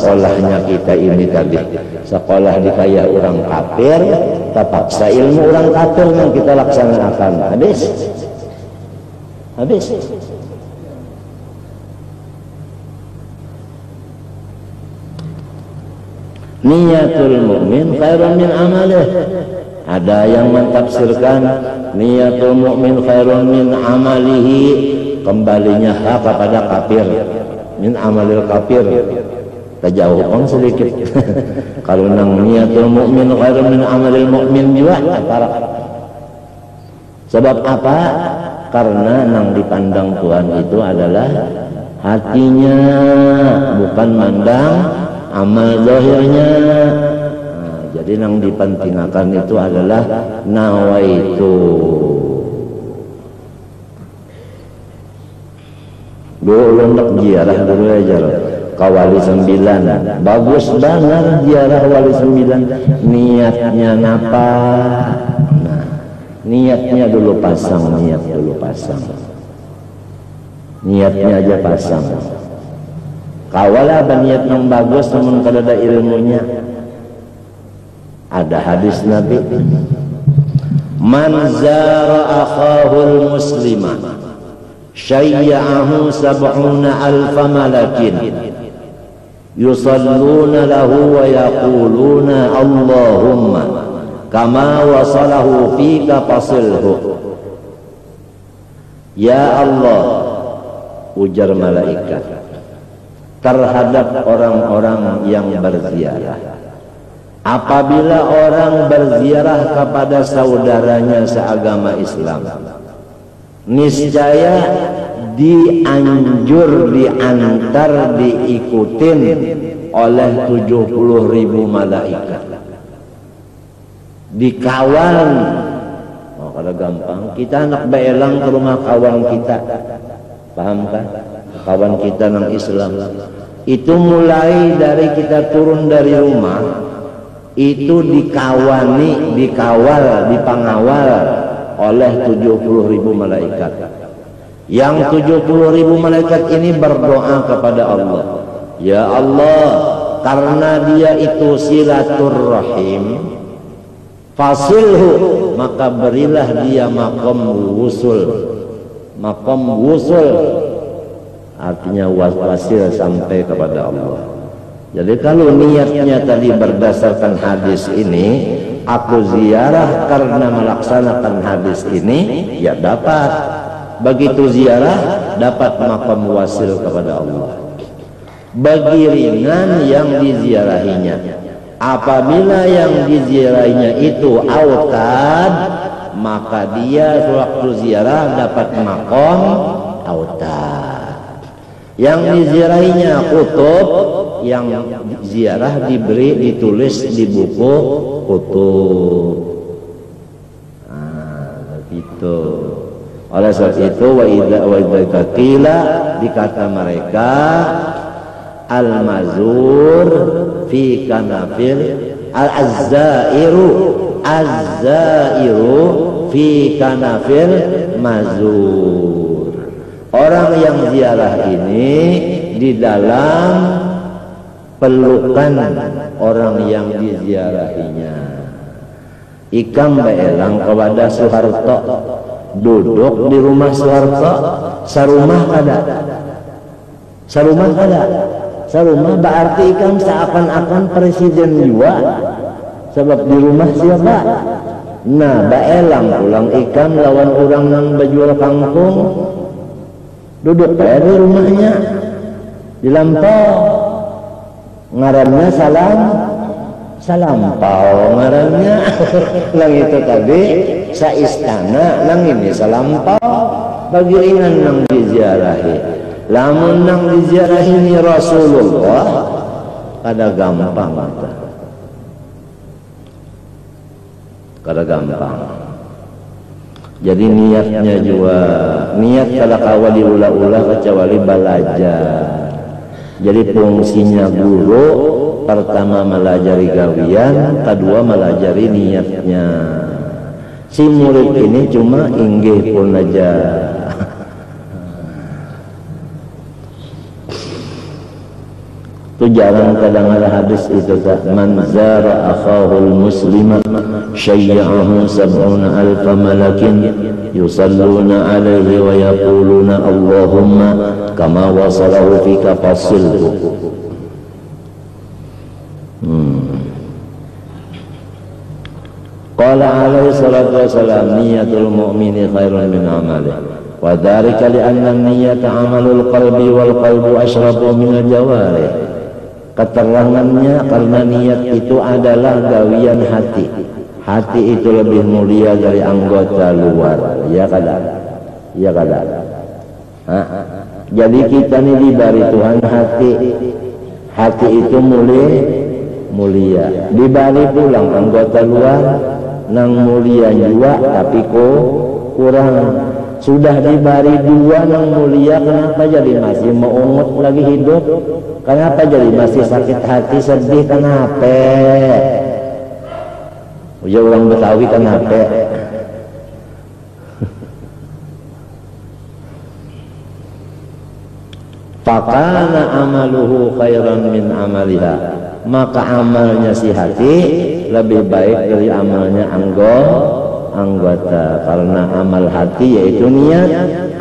S2: Sekolahnya kita ini tadi sekolah di kaya orang kafir, terpaksa ilmu orang kafir yang kita laksanakan. Habis. Niyatul mu'min khairun min amalih. Ada yang mentafsirkan niyatul mu'min khairun min amalihi, kembalinya kepada kafir, min amalil kafir. Jauh pun sedikit. Kalau nang niatul mukmin khairun min amalil mukmin juga antara. Sebab apa? Karena nang dipandang Tuhan itu adalah hatinya, bukan mandang amal zahirnya. Nah, jadi nang dipentingkan itu adalah nawaitu. Dulu nak ziarah dulu aja Wali 9, bagus banget ziarah Wali 9. Niatnya napa? Nah, niatnya dulu pasang, niatnya aja pasang. Kawalah niat yang bagus namun kalau ada ilmunya. Ada hadis Nabi, man zara akhahul muslima syayya'ahu 70,000 malakin yusalluna lahu wa yaquluna Allahumma kama wasalahu fika fasilhu. Ya Allah, ujar malaikat terhadap orang-orang yang berziarah, apabila orang berziarah kepada saudaranya seagama Islam, niscaya diantar diikutin oleh 70.000 malaikat, dikawal. Oh, kalau gampang kita anak beelang ke rumah kawan kita, paham kan? Kawan kita nang Islam itu mulai dari kita turun dari rumah itu dikawal, dipangawal oleh 70.000 malaikat. Yang 70.000 malaikat ini berdoa kepada Allah, ya Allah, karena dia itu silaturrahim, fasilhu, maka berilah dia maqam wusul. Maqam wusul artinya wasil sampai kepada Allah. Jadi kalau niatnya tadi berdasarkan hadis ini, aku ziarah karena melaksanakan hadis ini, ya dapat. Begitu ziarah dapat maqam wasil kepada Allah. Bagi ringan yang diziarahinya, apabila yang diziarahinya itu autad, maka dia waktu ziarah dapat maqam autad. Yang diziarahinya kutub, yang ziarah ditulis di buku kutub. Begitu. Oleh sebab itu wa idza qila, dikata mereka al-mazur fi kanafil al-azzairu fi kanafil mazur. Orang yang ziarah ini di dalam pelukan orang yang diziarahinya. Ikam beelang kepada Soeharto, duduk di rumah Soeharto, sarumah kada, sarumah berarti ikam seakan-akan presiden juga, sebab di rumah siapa? Nah, baelang pulang ikam lawan orang yang berjual kangkung, duduk di rumahnya, di lampau, ngarannya salampau ngarannya. Nang itu tadi sa istana, nang ini salampau. Bagi ringan nang diziarahi. Lamun nang diziarahi ni Rasulullah, kada gampang mata. Kada gampang. Jadi niatnya juga niat kada kawa diulah-ulah kecuali belajar. Jadi fungsinya guru pertama melajari gawian, kedua melajari niatnya. Si murid ini cuma inggih pun aja. Itu jarang kadang ada hadis itu tak, man zara akhahul muslima syayya'ahu sab'una alfa malakin yusalluna alaihi wa yaquluna Allahumma kama wasalahu fika fasilhu. Qala alaihi salatu wassalam, niyatul mu'mini khairun min amalih wa dhalika li'anna niyata amalul qalbi wal qalbu ashrafu minal jawarih. Keterangannya karena niat itu adalah gawian hati. Hati itu lebih mulia dari anggota luar. Ya kada? Ya kada? Jadi kita ini diberi Tuhan hati. Hati itu mulia. Diberi pulang anggota luar nang mulia juga tapi kurang. Sudah diberi dua nang mulia, kenapa jadi masih meungut lagi hidup? Kenapa jadi masih sakit hati, sedih, kenapa? Uja orang Betawi kenapa? Fakana amaluhu khairan min amaliha. Maka amalnya si hati lebih baik dari amalnya anggota, karena amal hati yaitu niat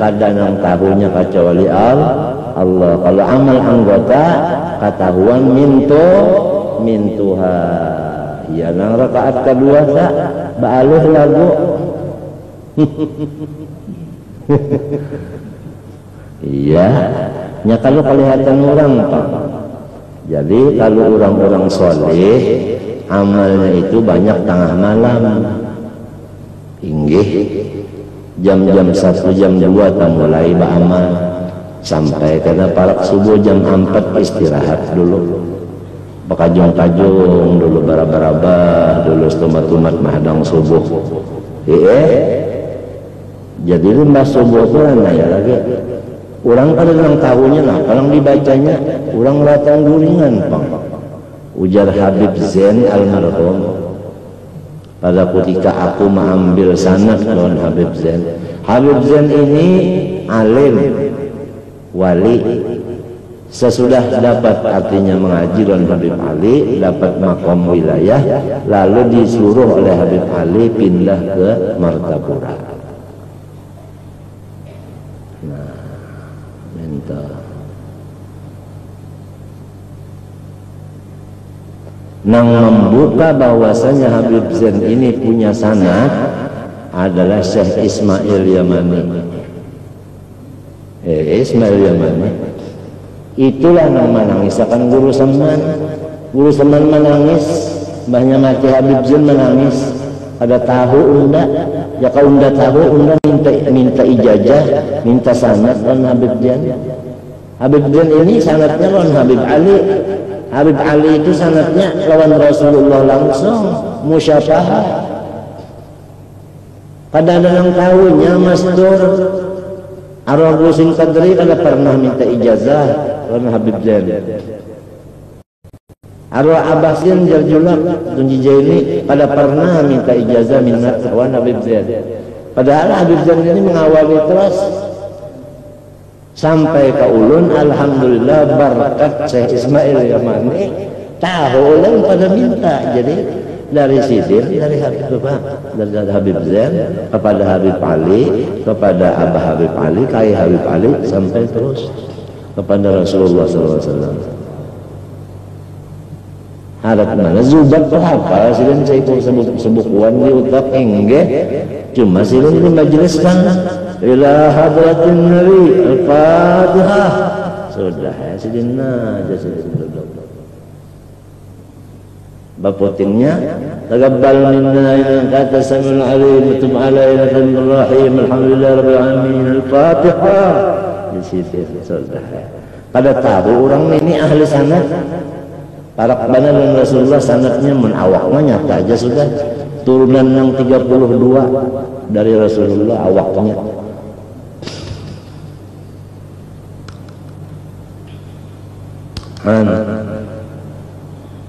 S2: kadang tahunya kecuali Allah. Kalau amal anggota ketahuan mintuha. Ya nang rakaat kedua tak baaluh lagu. Iya, nya kalau kelihatan orang Pak. Jadi kalau orang-orang soleh amalnya itu banyak tengah malam. Inggih jam-jam 1 jam 2 tak mulai beramal sampai kena parak subuh jam 4 istirahat dulu, pakajung-kajung dulu, baraba-raba dulu, tumat-tumat mahadang subuh. Jadi lembah subuh itu ya lagi orang kada nang tahunya nah kalau dibacanya orang latang guringan Pak. Ujar Habib Zain almarhum, pada ketika aku mengambil sanad lawan Habib Zain. Habib Zain ini alim, wali. Sesudah dapat artinya mengaji lawan Habib Ali, dapat makom wilayah, lalu disuruh oleh Habib Ali pindah ke Martapura. Nah, minta. Nang membuka bahwasanya Habib Zain ini punya sanad adalah Syekh Ismail Yamani. Ismail Yamani itulah nang menangis akan guru seman menangis, banyak mati Habib Zain menangis. Ada tahu unda, ya kalau unda tahu unda minta ijazah, minta sanad lawan Habib Zain. Habib Zain ini sanadnya lawan Habib Ali. Habib Ali itu sanadnya lawan Rasulullah langsung, musyafahah. Pada ada yang tahunya Mastur Arwah Husin Qadri kada pernah minta ijazah lawan Habib Zain. Arwah Abbasin Jarjulak Tunji Jaini pada pernah minta ijazah minat lawan Habib Zain. Padahal Habib Zain ini mengawali terus sampai ke ulun. Alhamdulillah berkat Syekh Ismail Yamani tahu ulun pada minta. Jadi dari Sidin, dari Habib Zain kepada Habib Ali, kepada Abah Habib Ali, Kai Habib Ali, sampai terus kepada Rasulullah SAW. Harap mana Zubat berapa silin saya itu sebukuan di utak enggak, cuma silin ini majeliskan ila hadratin Nabi Al-Fatihah. Sudah ya silin aja silin duduk. baputingnya taqabbal minna innaka antas samiul alim wa tub alaina innakal rahim alhamdulillahi rabbil alamin al-fatihah. Di situ sudah pada tahu orang ini ahli sanad para kebanan dan Rasulullah sanadnya menawaknya nyata aja sudah turunan yang 32 dari Rasulullah awaknya.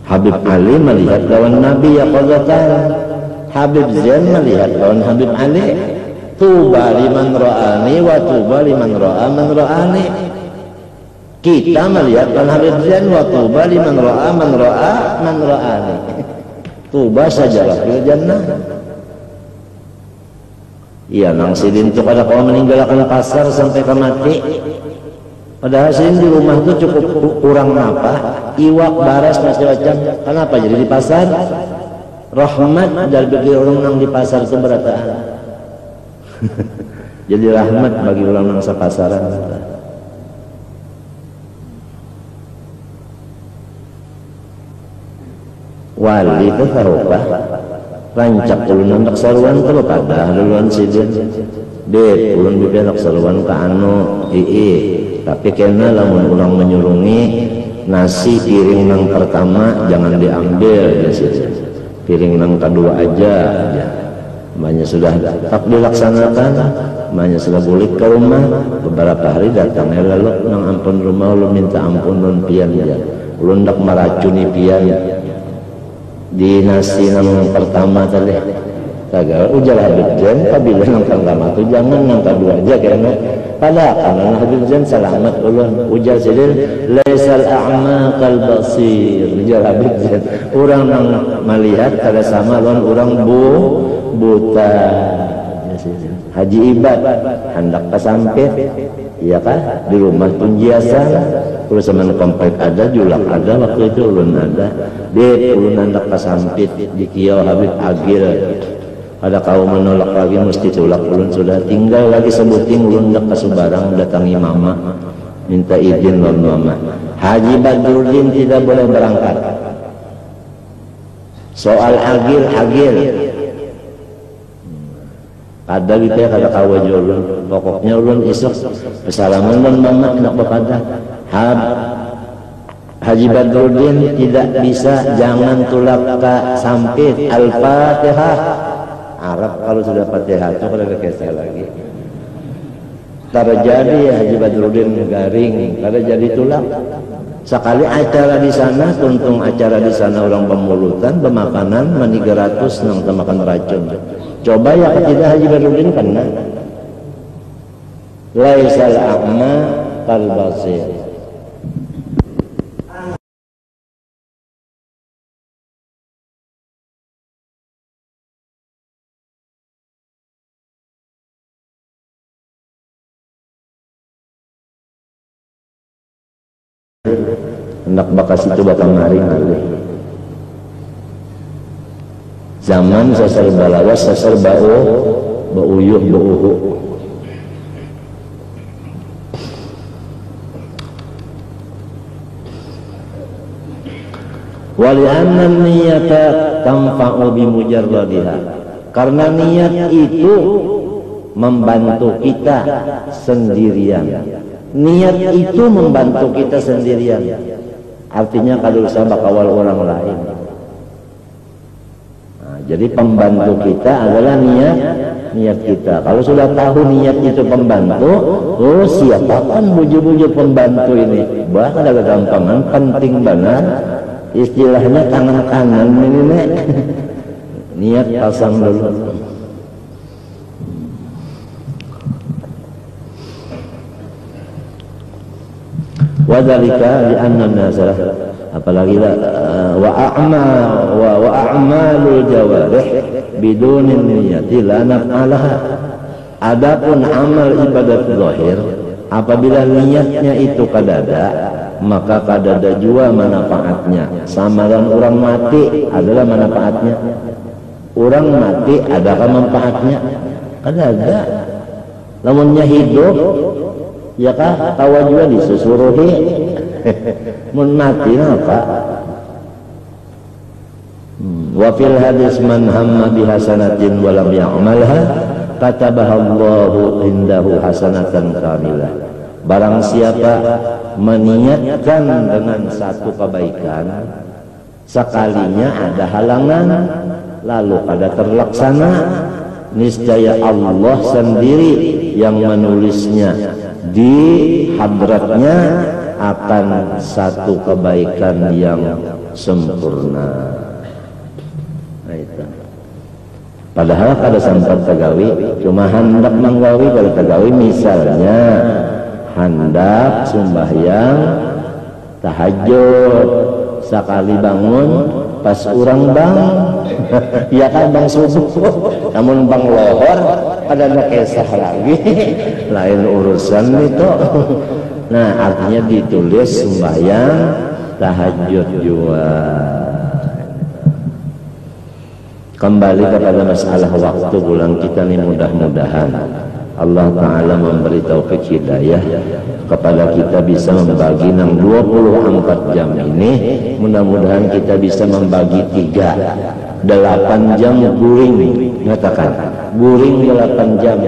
S2: Habib Ali melihat lawan Nabi ya qadatan, Habib Zain melihat lawan Habib Ali. Tuba liman ra'ani wa tuba liman ra'a man ra'ani. Kita melihat lawan Habib Zain wa tuba liman ra'a man ra'a man ra'ani. Tuba sajalah fil jannah. Iya nang sidin itu pada kau meninggalkan pasar sampai ke mati. Padahal sini di rumah tuh cukup kurang apa, iwak, baras, macam-macam. Kenapa jadi di pasar? Rahmat dari bagi orang yang di pasar itu berataan. Jadi rahmat bagi orang yang sepasaran. Wali itu harupa rancak ulun anak saruan itu pada duluan sidin. Dek ulun bibi anak saruan ke anu tapi kena lamun ulang menyurungi nasi piring yang pertama jangan diambil ya sih, piring yang kedua aja ya. Makanya sudah tak dilaksanakan, makanya sudah balik ke rumah beberapa hari datang lalu nang ampun rumah lu minta ampun non pian ya lu ndak meracuni pian di nasi yang pertama tadi kagak ujar Habib Zain kabila yang pertama itu jangan yang kedua aja karena pada karena Habib Zain selamat ulun ujar sidin laisal a'ma kal basir ujar Habib Zain orang yang melihat kada sama lawan orang buta. Haji Ibad hendak kesampit iya kan di rumah penjiasan terus sama komplek ada julak ada waktu itu ulun ada dek ulun hendak kesampit di kiau Habib Agil. Ada kaum menolak lagi mesti tulak ulun sudah tinggal lagi sebuting ulun dak kasubarang datangi mama minta izin lawan mama. Haji Badruddin tidak boleh berangkat. Soal agil ada gitu ya kada kawa ulun pokoknya ulun isuk persalaman lawan mama nak bepada. Haji Badruddin tidak bisa jangan tulak ka sampit Al-Fatihah. Arab kalau sudah Fatihah itu kada kekesel lagi. Terjadi ya Haji Badruddin garing, kada jadi tulak. Sekali acara di sana, tuntung acara di sana orang pemulutan, pemakanan, mani 300 nang temakan racun. Coba ya tidak Haji Badruddin kena. Laisal a'ma kal basir. Hendak bakas itu bakal maring lagi. Zaman sasar balawas, sasar bauyuh, bauhu. Wali'anna niyata tanfa'u bimujarradiha. Karena niat itu membantu kita sendirian. Niat itu membantu kita sendirian. Artinya kalau usah bakawal orang lain. Nah, jadi pembantu kita adalah niat kita. Kalau sudah tahu niat itu pembantu, oh siapakan buju-buju pembantu ini. Bah ada kegampangan penting benar. Istilahnya tangan kanan ini nek. Niat pasang dulu. Wadhalika li'anna an-nasa apalagi wa a'malul jawarih bidunin niyati la naf'alaha. Adapun amal ibadat zahir apabila niatnya itu kadada maka kadada jua manfaatnya. Samaran orang mati adalah manfaatnya. Orang mati adakah manfaatnya? Kadada. Lamunnya hidup ya kah tawa juga disusuruhi mun mati apa Wa fil hadis man hamma bihasanatin wa lam ya'malha katabaha Allahu indahu hasanatan kamilah. Barang siapa meniatkan dengan satu kebaikan, sekalinya ada halangan lalu pada terlaksana, niscaya Allah sendiri yang menulisnya di hadratnya akan satu kebaikan yang sempurna. Nah, itu. Padahal kada sempat tagawi, cuma hendak menggawi. Kalau tagawi misalnya hendak sembahyang tahajud, sekali bangun pas urang bang ya kan bang subuh, namun bang lohor pada nak kesah lagi lain urusan itu. Nah, artinya ditulis sembahyang tahajud juga. Kembali kepada masalah waktu bulan kita ini, mudah-mudahan Allah Ta'ala memberi taufik hidayah kepada kita bisa membagi 24 jam ini. Mudah-mudahan kita bisa membagi 8 jam guring, nyatakan guring 8 jam,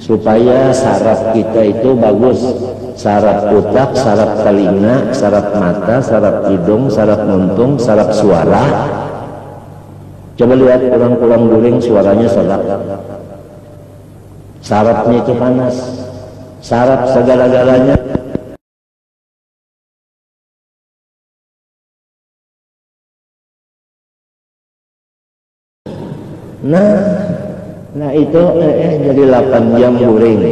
S2: supaya saraf kita itu bagus, saraf otak, saraf telinga, saraf mata, saraf hidung, saraf muntung, saraf suara. Coba lihat orang-orang guring suaranya serak, sarafnya itu panas, saraf segala-galanya. Nah itu jadi 8 jam guring.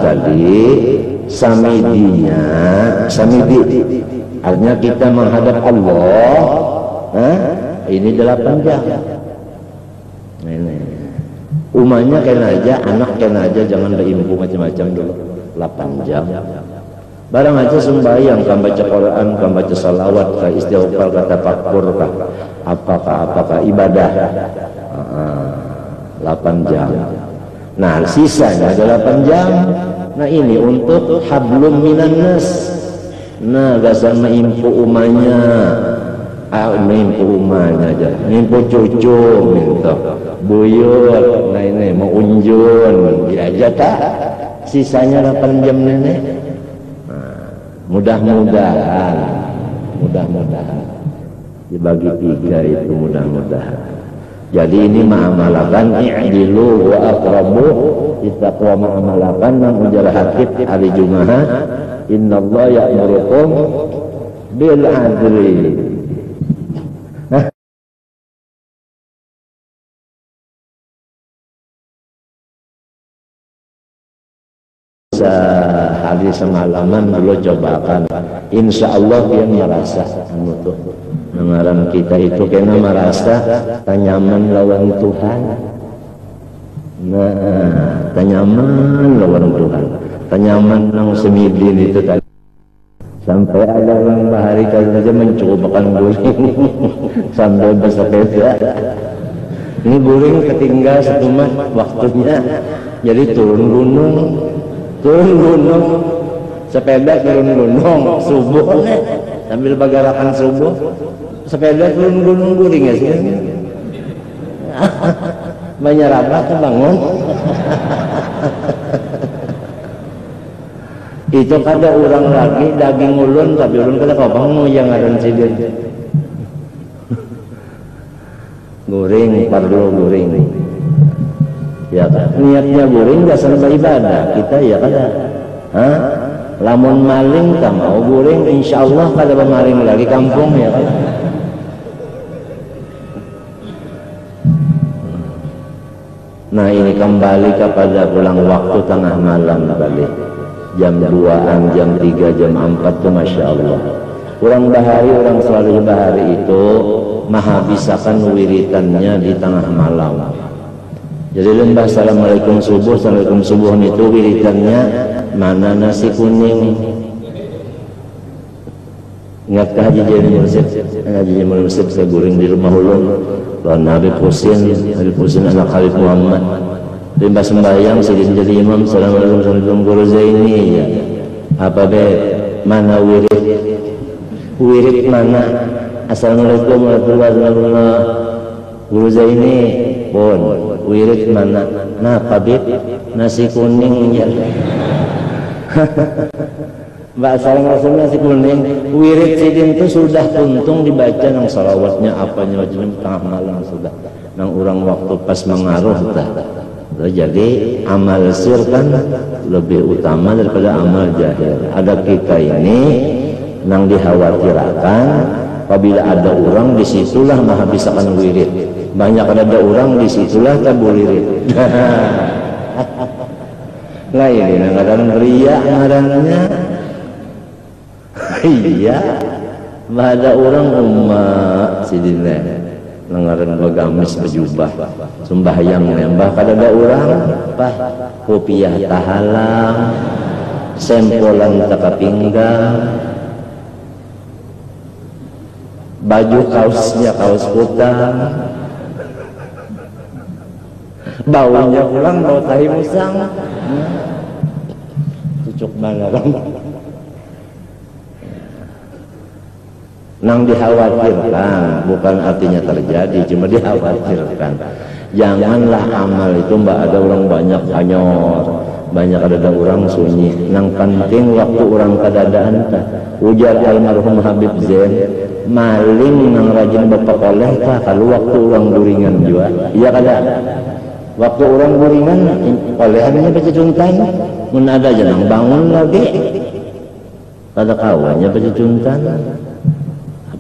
S2: Tadi samidi artinya kita menghadap Allah. Ini 8 jam. Ini umahnya kena aja, anak kena aja, jangan berimpu macam-macam dulu. 8 jam barang aja sembahyang, kan baca Quran, kan baca salawat, kan istighfar, kata takbir, apakah ibadah. 8 jam. Nah, sisanya ada 8 jam. Nah, ini untuk hablum minan nas. Nah, gasan meimpu umanya. Meimpu umanya aja. Meimpu cucu, minta buyut. Nah, ini mau unjun. Ya aja tak. Sisanya 8 jam nenek. Nah, mudah-mudahan dibagi 3 itu mudah-mudahan. Jadi ini ma'amalakan i'dilu wa aqrabu ittaqwa, ma'amalakan nang ujar hakit hari Jumaat, innallaha ya'murukum bil adli. Hari semalaman dulu cobakan, insya Allah dia merasa tuh mengaran kita itu kena merasa tanyaman lawan Tuhan. Nah, tanyaman lawan Tuhan, tanyaman nang semidin itu tadi. Sampai ada orang bahari saja mencobakan guring sambil bersepeda. Ini guring ketinggal setumat waktunya, jadi turun gunung, sepeda turun gunung, subuh sambil bagarakan subuh, sepeda turun gunung guring ya sih. Menyerabah ke bangun. Itu kada orang lagi daging ulun, tapi ulun kada kopang yang ngaran sidin. Guring perlu guring. Ya kan? Niatnya guring dasar beribadah kita ya kada. Lamun maling tak mau guring, insyaallah kada bermaling lagi kampung ya kan. Nah, ini kembali kepada pulang waktu tengah malam kali. Jam 2-an, jam 3, jam 4 itu Masya Allah. Orang bahari, orang selalu bahari itu maha bisakan wiritannya di tengah malam. Jadi lembah assalamualaikum subuh itu wiridannya mana nasi kuning. Ingat ke Haji Jamil Mursid saya guring di rumah ulun lawan Habib Husin anak Khalid Muhammad lembah sembahyang sedih jadi imam assalamualaikum guru Zaini ya. Apa be mana wirid mana assalamualaikum warahmatullahi wabarakatuh guru Zaini pun wirid mana nah Habib nasi kuning ya. Mbak saling rasul nasi kuning wirid sidin itu sudah tuntung dibaca nang salawatnya apanya wajib tengah malam sudah nang orang waktu pas mengaruh dah. Jadi amal sir kan lebih utama daripada amal jahil. Ada kita ini nang dikhawatirkan apabila ada orang disitulah maha bisa kan wirid. Banyak ada orang disitulah tabur wirid. Lah ini kadang ria ngarannya. Iya, ada orang umat sidine lengaran bagamis berjubah sembahyang nembah kada ada orang apa kopiah tahalang sempolan taka pinggang baju kaosnya kaos kutang baunya pulang bau tahi musang cucuk banget nang dikhawatirkan bukan artinya terjadi cuma dikhawatirkan janganlah amal itu mbak ada orang banyak hanyor banyak ada orang sunyi nang penting waktu orang kadadaan ujar almarhum Habib Zain maling nang rajin bapak oleh kalau waktu orang guringan juga iya kada waktu orang guringan olehannya baca juntan mun ada janang bangun lagi kada kawannya baca juntan.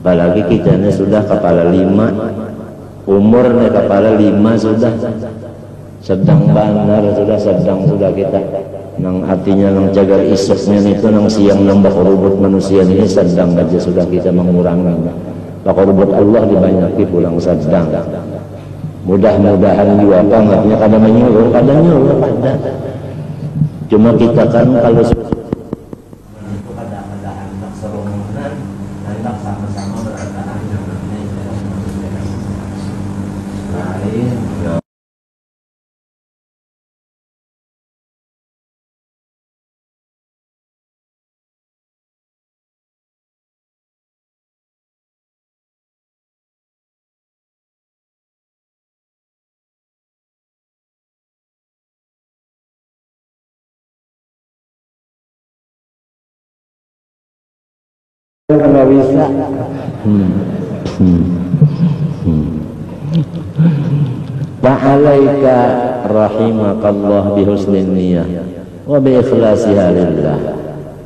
S2: Apalagi kita ini sudah kepala 5 umurnya kepala 5 sudah sedang banar sudah kita nang artinya nang jagar isuknya itu nang siang nambah rubut manusia ini sedang aja sudah kita mengurangi maka rubut Allah dibanyaki pulang sedang mudah-mudahan juga artinya kada menyuruh kada cuma kita kan kalau nggak bisa. Fa'alaika rahimakallah bihusnin niyah wa bi ikhlasiha lillah.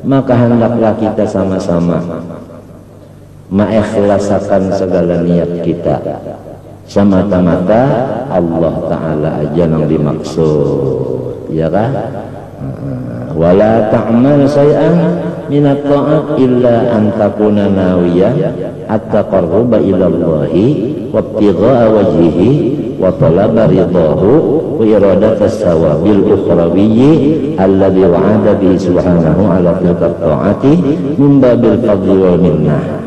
S2: Maka hendaklah kita sama-sama mengikhlaskan segala niat kita semata-mata Allah Ta'ala aja yang dimaksud, ya kan? Wala ta'mal say'an minat ta'at illa an takuna nawiyah at-taqarruba ila Allahi wa ibtigha'a wajhihi wa talaba ridahu wa iradatas sawabil ukhrawiyyi alladhi wa'ada bihi subhanahu ala tilka ta'ati min babil fadli wal minnah.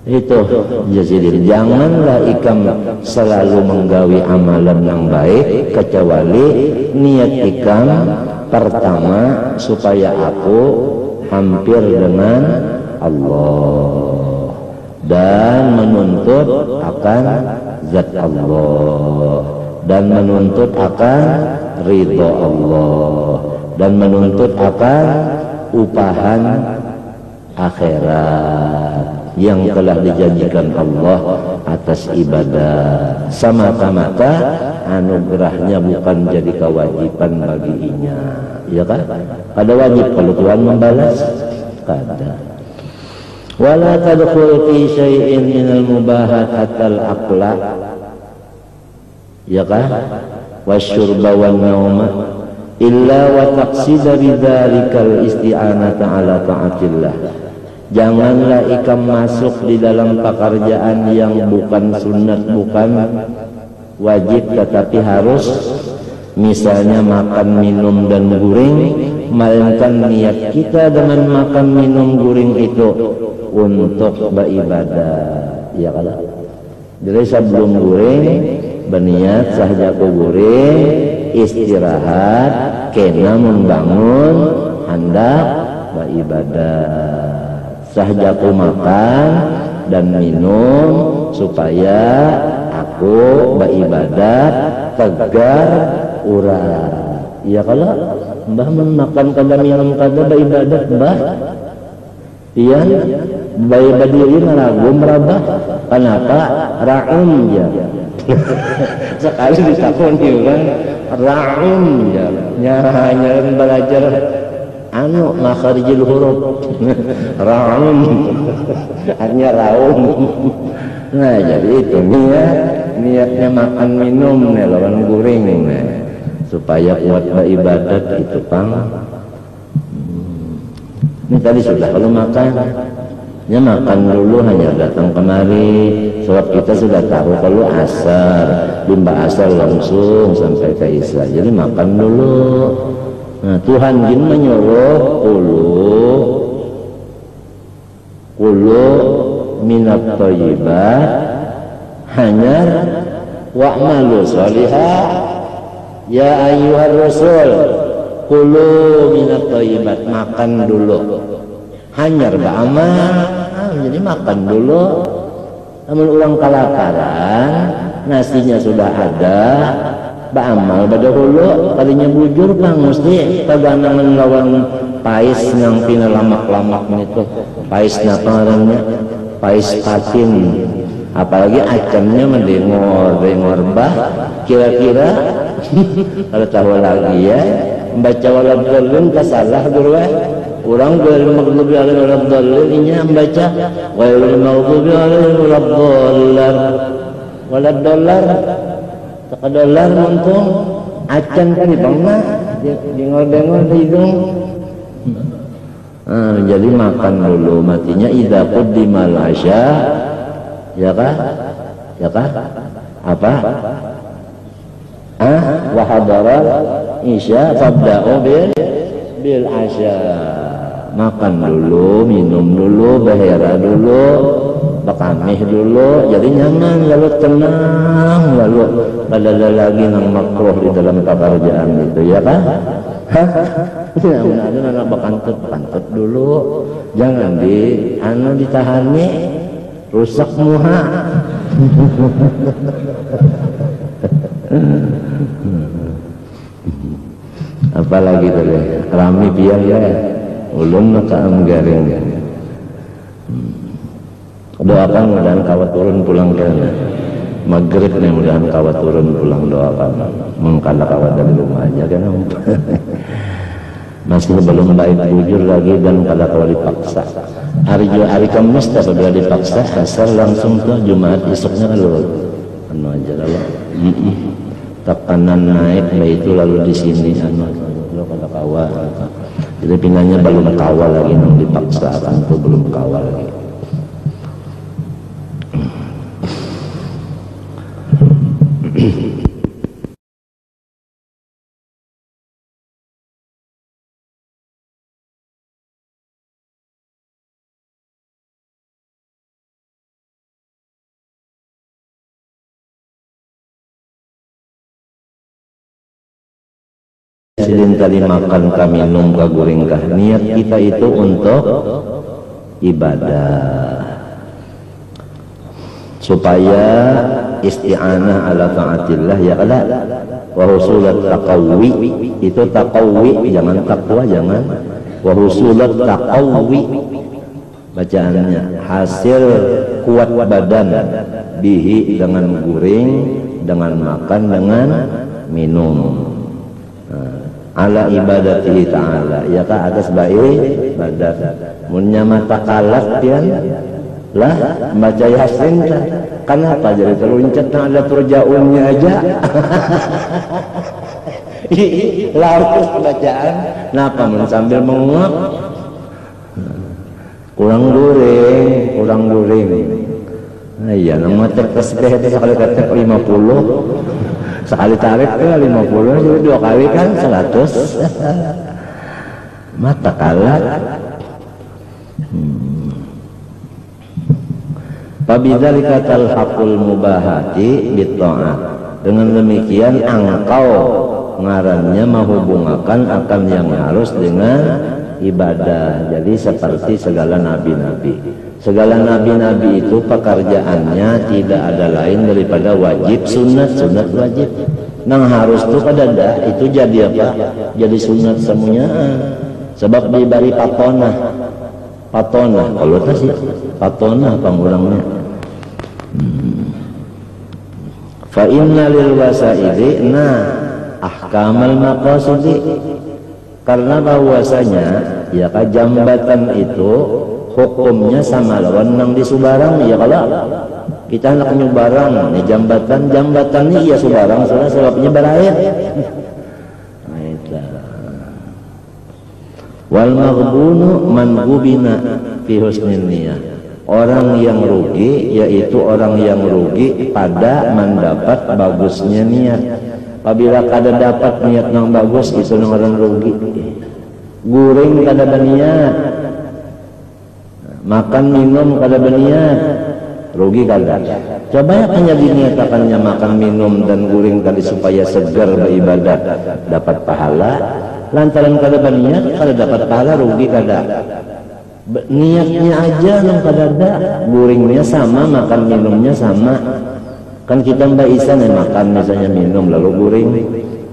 S2: Itu jadi janganlah ikam selalu menggawi amalan yang baik kecuali niat ikam pertama supaya aku hampir dengan Allah dan menuntut akan zat Allah dan menuntut akan ridha Allah dan menuntut akan upahan akhirat yang telah dijanjikan Allah atas ibadah semata-mata anugerahnya bukan jadi kewajiban baginya, ya kan? Ada wajib kalau Tuhan membalas, kada. Wala tadkhul fi syai'in minal mubahat hatal aqla, ya kan? Wasyurba wan nauma illa wa taqsida bidzalikal isti'anata ala ta'atillah. Janganlah ikam masuk di dalam pekerjaan yang bukan sunat, bukan wajib, tetapi harus misalnya makan, minum dan guring, melainkan niat kita dengan makan, minum, guring itu untuk beribadah, ya kalau. Jadi sebelum guring berniat sahjaku guring istirahat kena membangun hendak beribadah, sahjaku makan dan minum supaya aku beribadah tegar urang. Ya kalau mbah makan kada minum kada beribadah mbah, iya beribadah diri ragu merabah. Kenapa? Ra'um ya. Sekali ditakoni orang ra'um ya, hanya belajar makharijul huruf. Ra'um hanya raum. Nah jadi itu niatnya makan minum nih lawan guring nih supaya kuat beribadat itu pang. Ini tadi sudah kalau makan ya makan dulu, hanya datang kemari sebab kita sudah tahu kalau asar limba asar langsung sampai ke isya, jadi makan dulu. Nah Tuhan jin menyuruh kulu minat thayyibat hanya wa'malu sholihah ya ayyuhar rasul kulu minat thayyibat, makan dulu hanya beramal. Jadi makan dulu, namun orang kelaparan nasinya sudah ada, beramal pada hulu kalinya bujur bang mesti taganangan lawan pais yang pina lamak-lamak itu pais naparangnya pais patin, apalagi acamnya mendengor bah kira-kira kalau tahu lagi ya membaca walad dhalin kasalah guru orang ghairil maghdubi alaihim waladdallin inya membaca ghairil maghdubi alaihim waladdallin waladdallin takadallar muntung acan kan di bangna dengol-dengol di hidung. Jadi makan dulu matinya idza quddimal asya ya kah apa wa hadara isya fabda'u bil asya, makan dulu, minum dulu, bahera dulu, bakamih dulu, jadi nyaman, lalu tenang, lalu ada lagi yang makruh di dalam pekerjaan itu, ya kan? Ada anak bakantut dulu, jangan ditahani, rusak muha. Apalagi tadi rami biar ya ulun kaam garing. Doakan mudahan kawat turun pulang ke maghrib nih, mudahan kawat turun pulang, doakan mengkala kawat dari rumah aja kan. Masih belum baik bujur lagi dan kada kawat dipaksa. Hari Kamis apabila dipaksa asal langsung tuh Jumat esoknya lalu aja lalu tekanan naik itu lalu di sini lo kada kawal, jadi pinanya belum kawal lagi, nang dipaksakan tuh belum kawal lagi. Silin tadi makan ka minum ka guring kah, niat kita itu untuk ibadah supaya isti'anah ala ta'atillah ya kada wa husulat taqawwi, itu taqawwi jangan takwa, jangan wa husulat taqawwi bacaannya hasil kuat badan bihi dengan guring, dengan makan, dengan minum ala ibadatihi ta'ala ya ka atas baik ibadat munnya mata kalak pian lah baca yasin kenapa jadi terluncat ada turjaunnya aja larus bacaan kenapa sambil menguap kurang guring Nah, iya, nama tasbih itu sekali ketek 50, sekali tarik ke 50, jadi 2 kali kan 100. Mata kalah. Fabidzalika talhaqul mubahati bitta'at. Dengan demikian engkau ngarannya menghubungkan akan yang harus dengan ibadah. Jadi seperti segala nabi-nabi. Segala nabi-nabi itu pekerjaannya tidak ada lain daripada wajib, sunat, sunat, wajib. Nang harus tuh kadada itu jadi apa? Jadi sunat semuanya. Sebab diberi patonah. Patonah, kalau itu sih patonah pangulangnya. Fa inna lil wasaili ahkamal maqasidi. Karena bahwasanya ya kan jambatan itu hukumnya sama lawan nang di subarang ya kalau kita hendak nyubarang nih jambatan nih ya subarang soalnya sebabnya berair. Nah, itu. Wal maghbunu man ghubina fi husnin niyah. Orang yang rugi yaitu orang yang rugi pada mendapat bagusnya niat. Apabila kada dapat niat yang bagus itu orang rugi. Guring kada berniat, makan minum kada berniat, rugi kada. Coba ya hanya diniatakannya makan minum dan guring tadi supaya segar beribadah dapat pahala. Lantaran kada berniat kada dapat pahala, rugi kada. Niatnya aja yang kada ada, guringnya sama, makan minumnya sama. Kan kita Mbak Isa nih makan misalnya minum lalu guring.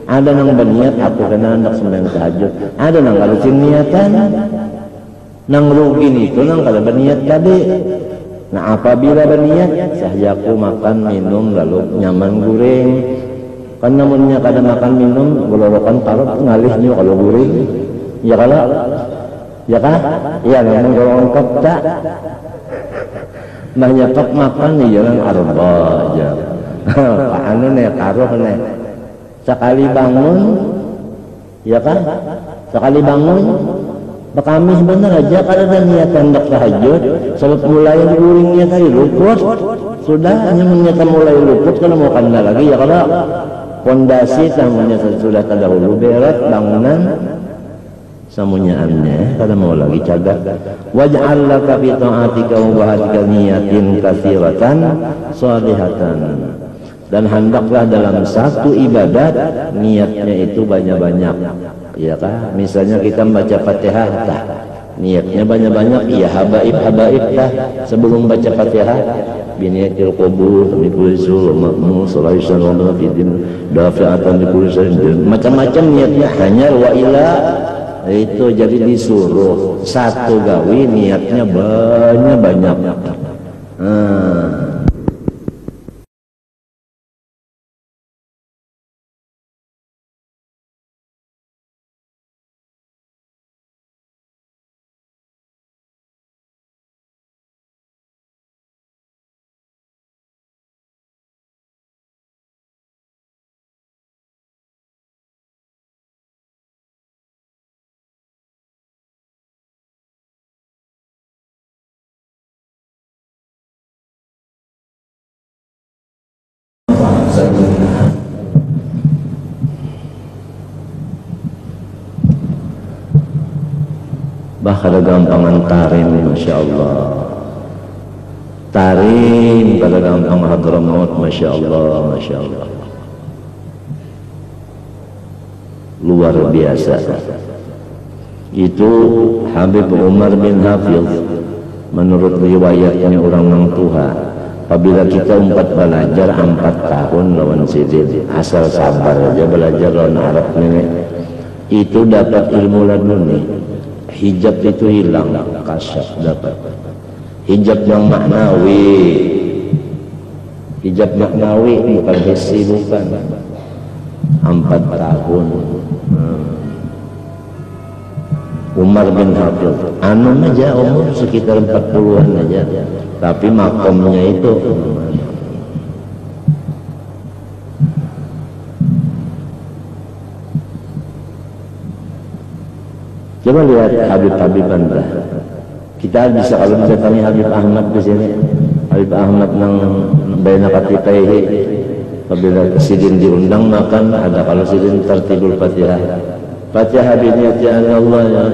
S2: Ada nang berniat aku kena hendak sembahyang tahajud. Ada nang kalau niatan. Nang rugi itu nang kada berniat tadi. Nah apabila berniat sahajaku makan minum lalu nyaman guring. Kan namunnya kada makan minum golorokan parut ngalihnya kalau guring. Ya kalau ya kan? Ya namun golongan kop tak. Nah nyakap makan nih jalan arba aja. Pak anu nih karuh nih. Sekali bangun, ya kan? Sekali bangun, bekamih bener aja karena ada niat hendak tahajud. Sebab mulai guringnya tadi luput, sudah hanya niatan mulai luput kalau mau kena lagi ya kalau pondasi tamunya sudah terdahulu beres bangunan samunyaannya kada mau lagi cagat. Waj'al laka fi ta'atika wa bahadika niyatin katsiratan shalihatan. Dan hendaklah dalam satu ibadat niatnya itu banyak-banyak. Ya kan? Misalnya kita membaca Fatihah tah. Niatnya banyak-banyak, ya habaib tah. Sebelum baca Fatihah biniatil qabul mikul makmu salaisan wa fidin dafi'atan likul macam-macam niatnya hanya wa ila itu jadi disuruh satu gawi niatnya banyak-banyak. Bah kada gampangan tarim, masya Allah. Tarim kada gampang hadramaut, masya Allah, masya Allah. Luar biasa. Itu Habib Umar bin Hafiz menurut riwayatnya orang nang Tuhan. Apabila kita belajar 4 tahun lawan sidin, asal sabar aja belajar lawan Arab nenek, itu dapat ilmu laduni. Hijab itu hilang, kasyaf dapat. Hijab yang maknawi, hijab maknawi bukan hissi, bukan. 4 tahun. Umar bin Hafiz, anu aja umur sekitar 40-an aja, tapi makomnya itu. Coba lihat Habib-Habib Anda. Kita bisa kalau bisa tanya Habib Ahmad di sini, Habib Habib Ahmad nang baina katipaihi apabila sidin diundang makan ada, kalau sidin tertibul Fatihah. Fatihah biniyati anna Allah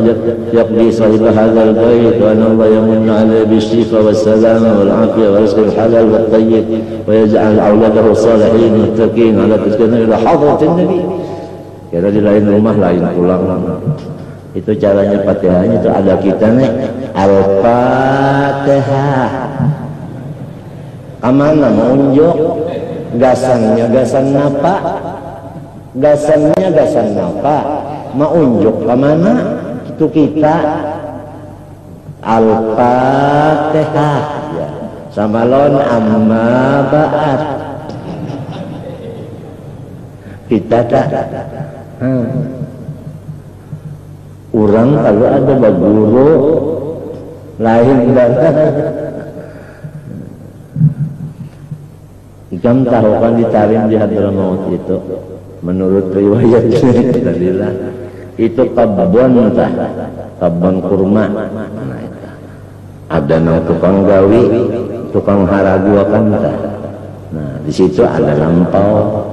S2: yaqdi sahibah hadzal bait wa anna Allah yamunnu alayhi bishifa wassalama wal afiyah wa rizqil halal wat tayyib wa yaj'al auladahu salihin muttaqin ala tazkiyah ila hadratin nabi. Kira di lain rumah lain pulang. Itu caranya Fatihahnya itu ada kita nih Al-Fatihah. Kamana mau unjuk gasannya gasan napa? Gasannya gasan napa? Mau unjuk kemana? Itu kita Al-Fatihah ya. Sama lon amma ba'at. Kita tak orang kalau ada baguru lain banget. Ikam tahu kan ditarim di Hadramaut itu menurut riwayat Dalillah itu kabon tah, kabon kurma. Nah, itu. Ada nang tukang gawi, tukang haraguakan tah. Nah, di situ ada lampau.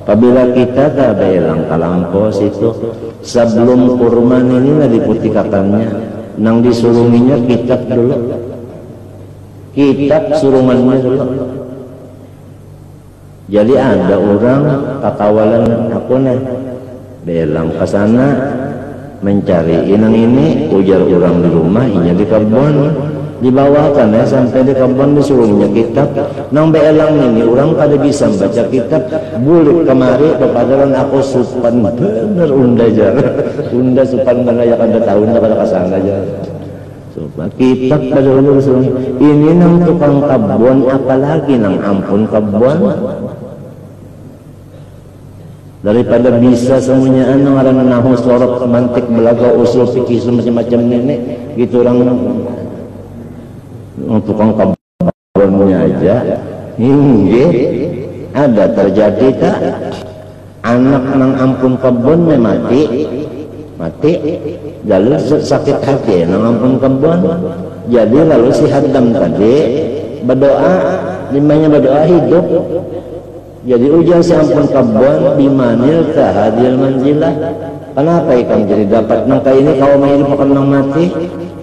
S2: Apabila kita tak belang kalampau situ, sebelum kurma ini lah diputikakannya, nang disurunginya kitab dulu, kitab surungannya dulu. Jadi ada orang kakawalan aku nih belang ke sana mencari inang ini, ujar orang di rumah, inya di kebun, dibawakan ya sampai di kebun disuruhnya kitab. Nang belang ini orang kada bisa baca kitab, bulik kemari kepadaran aku supan bener unda jar, unda supan mana ya kada tahu unda kada kesana aja. Kitab pada dulu ini nang tukang kebun, apalagi nang ampun kebun. Daripada bisa semuanya nang ngaran nahu sorot mantik belaga usul fikih macam-macam nenek gitu orang tukang kebunnya aja. Hingga ada terjadi tak anak nang ampun kebunnya mati lalu sakit hati nang ampun kebun. Jadi lalu si Haddam tadi berdoa, limanya berdoa hidup. Jadi ujar si ampun kebun bimanil tahadil manzilah. Kenapa ikan jadi dapat nangka ini kau hidup akan nang mati?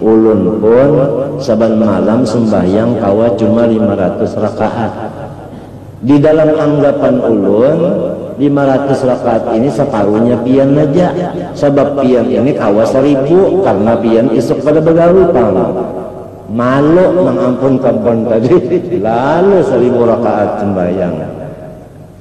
S2: Ulun pun saban malam sembahyang kawa cuma 500 rakaat. Di dalam anggapan ulun 500 rakaat ini separuhnya pian aja. Sebab pian ini kawa 1000 karena pian isuk pada begawi pang. Malu mengampun kebun tadi lalu 1000 rakaat sembahyang.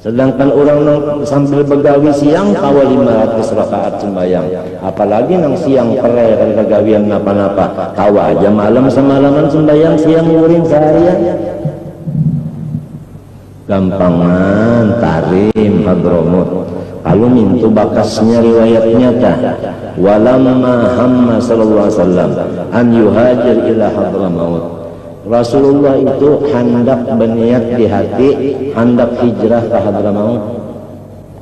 S2: Sedangkan orang sambil begawi siang kawa 500 rakaat sembahyang. Apalagi nang siang pere kan kegawian napa-napa. Kawa aja malam semalaman sembahyang siang ngurin seharian. Gampangan tarim Hadramut. Kalau mintu bakasnya riwayatnya dah. Walamma hamma sallallahu alaihi wasallam an yuhajir ila Hadramaut. Rasulullah itu hendak berniat di hati, hendak hijrah ke Hadramaut.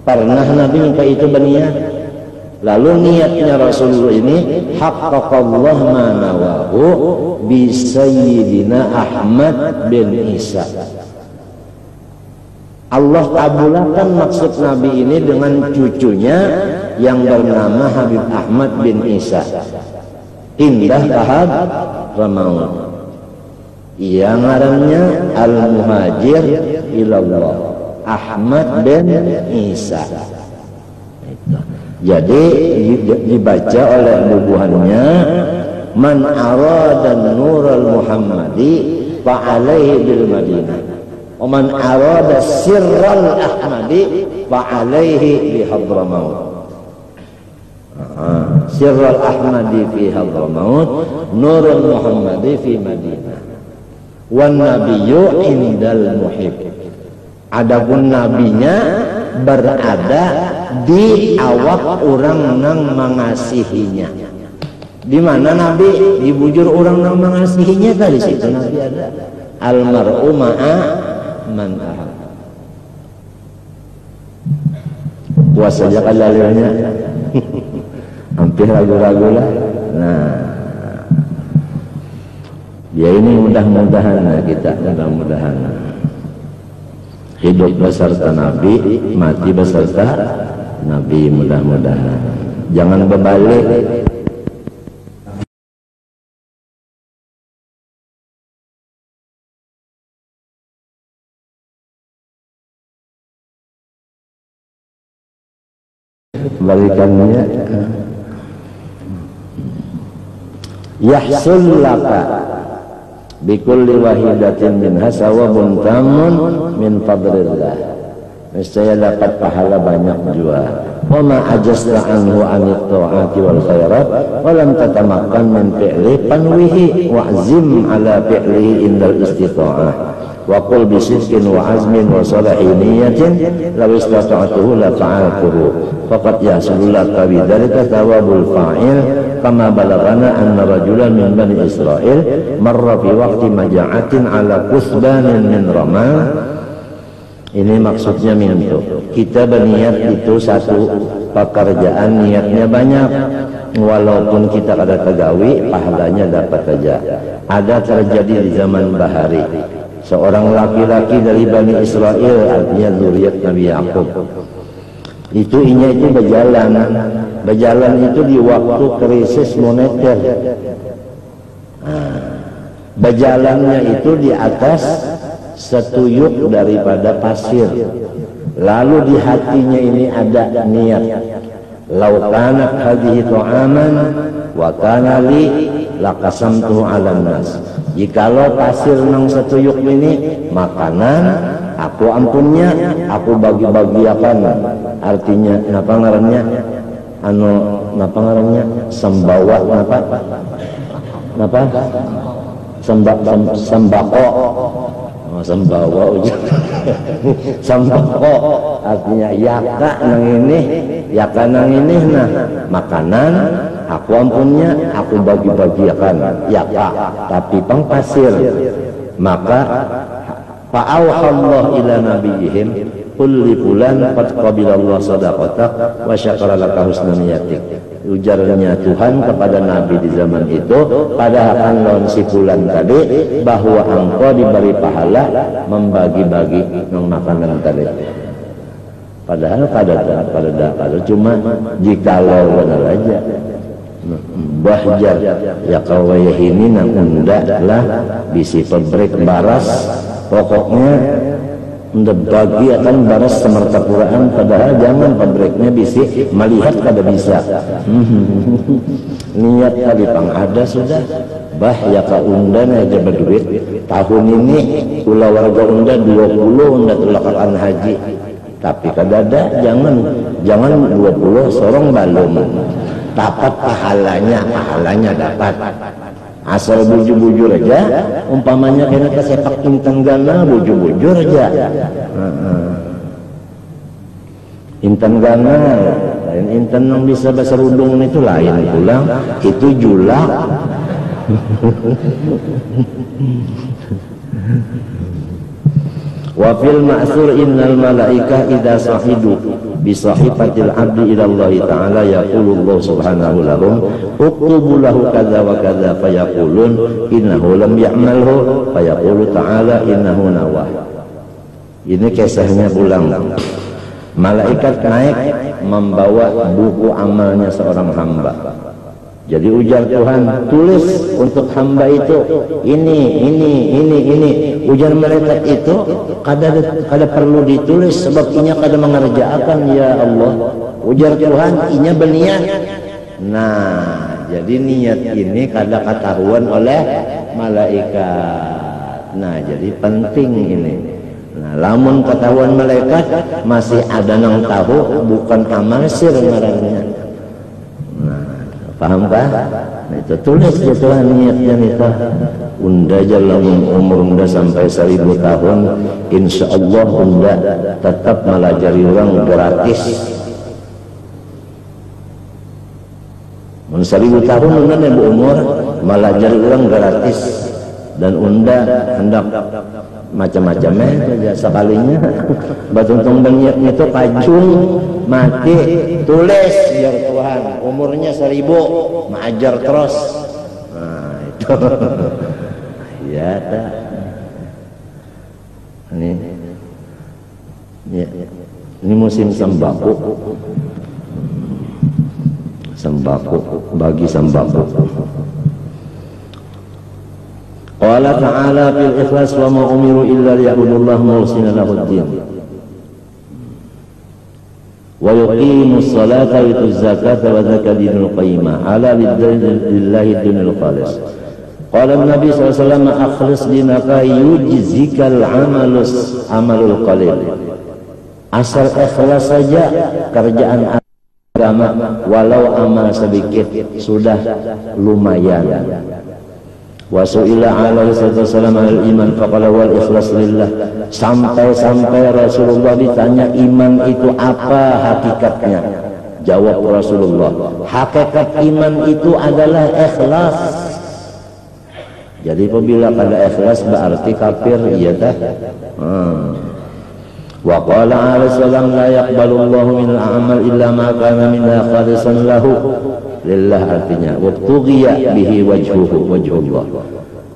S2: Pernah Nabi minta itu berniat. Lalu niatnya Rasulullah ini haqqaqallah ma nawahu bi Sayyidina Ahmad bin Isa. Allah kabulkan maksud Nabi ini dengan cucunya yang bernama Habib Ahmad bin Isa. Indah tahab Ramaut. Yang ngarannya Al-Muhajir ilallah Ahmad bin Isa. Jadi dibaca oleh bubuhannya man arada nural Muhammadi fa alaihi bil Madinah wa man arada sirral Ahmadi fa alaihi bi Hadramaut. Sirral Ahmadi fi Hadramaut, nurul Muhammadi fi Madinah. Wan nabiyyu indal muhib. Adapun nabinya berada di awak orang nang mengasihinya. Di mana nabi dibujur orang nang mengasihinya tadi situ nabi ada. Almar'u ma'a man ahab. Puas saja kalalirnya. Hampir ragu-ragu lah. Nah, Ya ini mudah-mudahan kita mudah-mudahan hidup beserta Nabi, mati beserta Nabi, mudah-mudahan. Jangan berbalik. Balikannya yahsul laka bikulli wahidatin minha sawabun tamun min fadlillah, niscaya dapat pahala banyak juga. Wa ma ajazta anhu anit ta'ati wal khairat wa lam tatamakkan min fi'li panwihi wa'zim ala fi'lihi indal istita'ah wa qul bisidqin wa azmin wa salahi niyatin law istata'tuhu la fa'altuhu faqad yahsulu laka bidzalika thawabul fa'il kama balagana anna rajulan min bani Israil marra fi waqti maja'atin ala kusbanin min ramal. Ini maksudnya mintu. Kita berniat itu satu pekerjaan, niatnya banyak, walaupun kita ada tegawi, pahalanya dapat saja. Ada terjadi di zaman Bahari, seorang laki-laki dari Bani Israel, artinya zuriat Nabi Yakub. Itu berjalan itu di waktu krisis moneter. Berjalannya itu di atas setuyuk daripada pasir. Lalu di hatinya ini ada niat, lau kanat hadhihi ta'aman wa kana li laqasamtuhu 'alan nas. Jikalau pasir nang setuyuk ini makanan, aku ampunnya, aku bagi-bagiakan. Artinya napa ngarannya? Napa ngarannya? Sembawa napa? Sembako. Sembako sembako artinya yaka nang ini nah makanan aku ampunnya, aku bagi-bagiakan yaka, tapi pang pasir. Maka fa'auhallahu ila nabiyihim qul li fulan qad qabilallahu sadaqatak wa syakara laka husna niyatik. Ujarnya Tuhan kepada Nabi di zaman itu, padahal lawan si fulan tadi, bahwa engkau diberi pahala membagi-bagi makanan tadi. Padahal pada cuma jikalau benar aja bahjar ya kawayahini nang unda lah bisi pabrik baras, pokoknya untuk bagi akan baras semertapuraan, padahal jangan pabriknya bisi melihat kada bisa. Niat tadi pang ada sudah bah ya ka undan aja berduit tahun ini ulah warga unda 20 unda tulakan haji, tapi kada ada, jangan 20 sorong balum dapat pahalanya dapat. Asal bujur-bujur aja, umpamanya kena kesepak intan gana, bujur-bujur aja. Intan gana, lain intan yang bisa bahasa rudung itu lain pulang, itu julak. Wa fil ma'sur innal malaikah idza sahidu bi sahifatil abdi ila Allah ta'ala yaqulu Allah subhanahu lahum uktubu lahu kadza wa kadza fayaqulun innahu lam ya'malhu fayaqulu ta'ala innahu nawah. Ini kisahnya pulang. Malaikat naik membawa buku amalnya seorang hamba. Jadi ujar Tuhan, tulis untuk hamba itu ini. Ujar malaikat itu kada perlu ditulis sebab inya kada mengerjakan ya Allah. Ujar Tuhan, inya berniat. Nah, jadi niat ini kada ketahuan oleh malaikat. Nah, jadi penting ini. Nah, lamun ketahuan malaikat masih ada nang tahu bukan amal sir ngarannya. Paham kah? Nah, itu tulis ya Tuhan niatnya itu. Unda jalan umur unda sampai 1000 tahun, insya Allah unda tetap melajari orang gratis. 1000 tahun unda yang umur melajari orang gratis, dan unda hendak macam-macamnya saja sekalinya batuntung berniatnya itu kajung mati tulis biar Tuhan umurnya 1000 mengajar terus. Nah, ada. Ini musim sembako, bagi sembako. Qala ta'ala fil ikhlas wa ma umiru illa liya'budullaha mukhlishina lahud-din wa yuqimus salata wa yutuz zakata wa dzalika dinul qayyimah ala lillahi dinul khalis. Qala Nabi sallallahu alaihi wasallam akhlis dinaka yujzikal amalul qalil. Asal ikhlas saja kerjaan agama, walau amal sedikit sudah lumayan. Wa su'ila alaihi wasallam al-iman faqala wal ikhlas lillah. Sampai Rasulullah ditanya iman itu apa hakikatnya. Jawab Rasulullah, hakikat iman itu adalah ikhlas. Jadi apabila kada ikhlas berarti kafir, iya tah? Wa qala alaihi salam la yaqbalullahu min al-amal illa ma kana minha khalisan lahu lillah, artinya wabtughiya bihi wajhullah.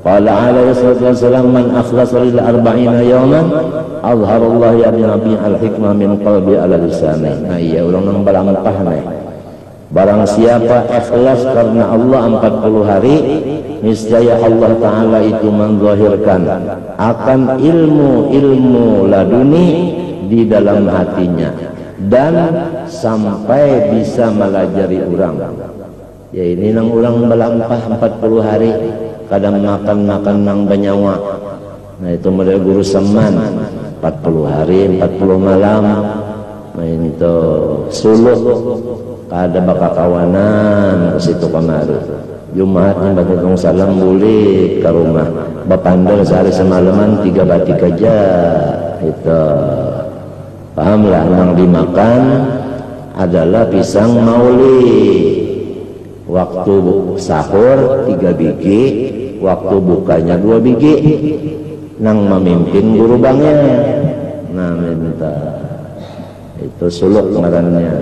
S2: Qala alaihi wasallam man akhlasa lil 40 yawman azharallahu ya nabi al-hikmah min qalbi ala lisani. Nah iya urang nang balampah nih. Barang siapa ikhlas karena Allah 40 hari, niscaya Allah Ta'ala itu menzahirkan akan ilmu laduni di dalam hatinya dan sampai bisa melajari orang. Ya ini nang orang melampah 40 hari, kadang makan nang banyawa. Nah itu model guru seman 40 hari 40 malam. Nah ini tuh suluk kada bakal kawanan ke situ kemari. Jumatnya baca salam boleh ke rumah. Bapandel sehari semalaman 3 batik aja. Itu pahamlah, yang dimakan adalah pisang mauli. Waktu sahur 3 biji, waktu bukanya 2 biji. Nang memimpin guru bangnya. Nah minta itu suluk ngarannya.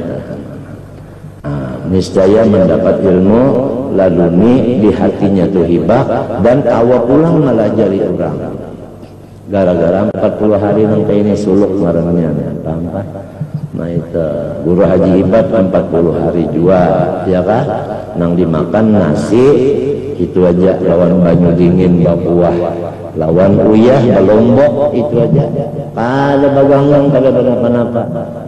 S2: Niscaya mendapat ilmu laduni di hatinya tuh hibah dan awak pulang melajari orang. Gara-gara 40 hari nang kayak ini suluk ngarannya, paham kan? Nah itu guru haji hibat 40 hari jua, ya kan? Nang dimakan nasi itu aja, lawan banyu dingin babuah, lawan uyah balombok itu aja. Kada bagangang, kada kenapa-napa.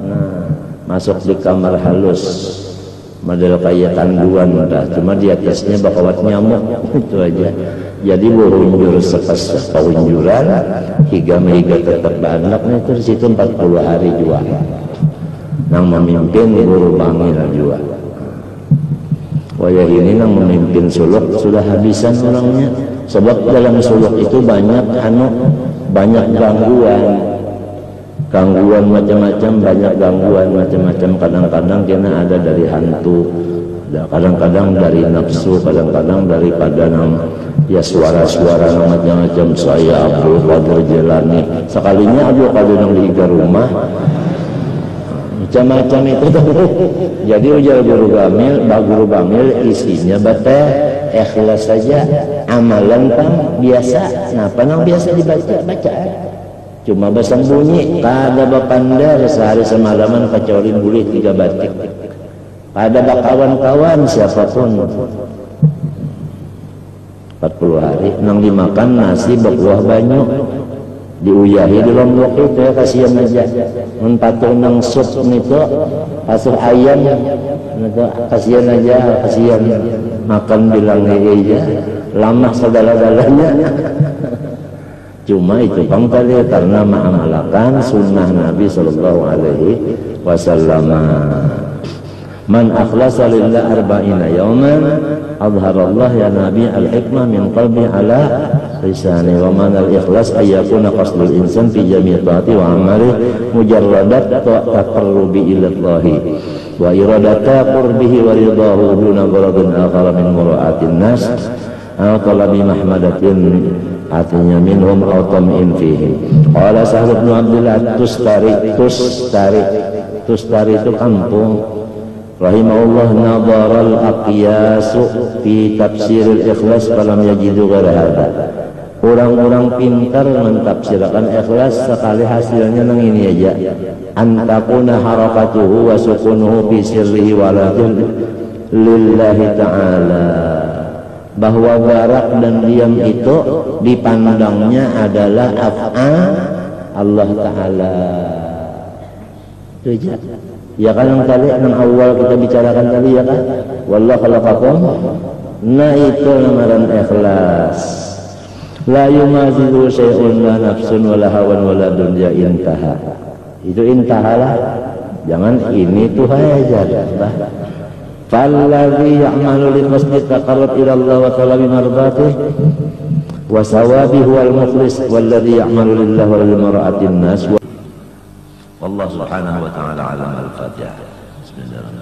S2: Nah masuk di kamar halus. Model kayak tanduan udah, cuma di atasnya bakawat nyamuk itu aja. Jadi berunjur sepas paunjuran hingga tetap beranaknya itu di situ 40 hari jua. Nang memimpin guru bangil jua. Wayah ini nang memimpin suluk sudah habisan orangnya. Sebab dalam suluk itu banyak gangguan macam-macam, banyak gangguan macam-macam. Kadang-kadang kena ada dari hantu, kadang-kadang dari nafsu, kadang-kadang daripada ya suara-suara macam-macam. Saya Abdul Qadir Jilani, sekalinya Abdul Qadir yang di rumah macam-macam itu. Jadi ujar guru bamil isinya bateh ikhlas saja, amalan pang biasa. Kenapa nang biasa dibaca? Cuma bersembunyi, kada bapandar sehari semalaman kecuali boleh 3 batik. Kada bakawan-kawan siapapun. 40 hari nang dimakan nasi berkuah banyak, diuyahi di lombok itu ya, kasihan aja. Menpatur nang sup itu asuh ayam itu kasihan aja, kasihan makan bilang aja lama segala-galanya. Cuma itu bang tadi karena mengamalkan sunnah Nabi sallallahu alaihi wasallam. Man akhlasa lillah 40 yawman azharallah ya nabi al-hikmah min qalbi ala lisani. Wa man al-ikhlas ayyakuna qasdul insan fi jami' ta'ati wa amali mujarradat taqarrubi ila Allah wa iradata qurbihi wa ridahu duna gharadin akhar min mura'atin nas aw talabi mahmadatin artinya minhum aw tam'in fihi. Qala Sahal bin Abdullah Tustari itu kampung. Rahimahullah nadhara al-aqyas fi tafsir al-ikhlas falam yajidu ghaira hadha. orang-orang pintar mentafsirkan ikhlas sekali hasilnya nang ini aja, antakuna harakatuhu wa sukunuhu fi sirrihi walakin lillahi ta'ala, bahwa gerak dan diam itu dipandangnya adalah af'al Allah Ta'ala. Itu ya kan yang tadi yang awal kita bicarakan tadi ya kan, wallahu khalaqakum. Nah itu lamaran ikhlas. La yumazilu syai'un la nafsun wala hawan wala dunya intaha. Itu intahalah. Jangan ini tuh aja. Falladhi ya'malu li qasdi taqarrub ila Allah wa talabi mardatih wa sawabihi wal mukhlis walladhi ya'malu lillahi wa lil mar'atin nas.
S1: والله سبحانه وتعالى علم الفاتحة. بسم الله الرحمن الرحيم.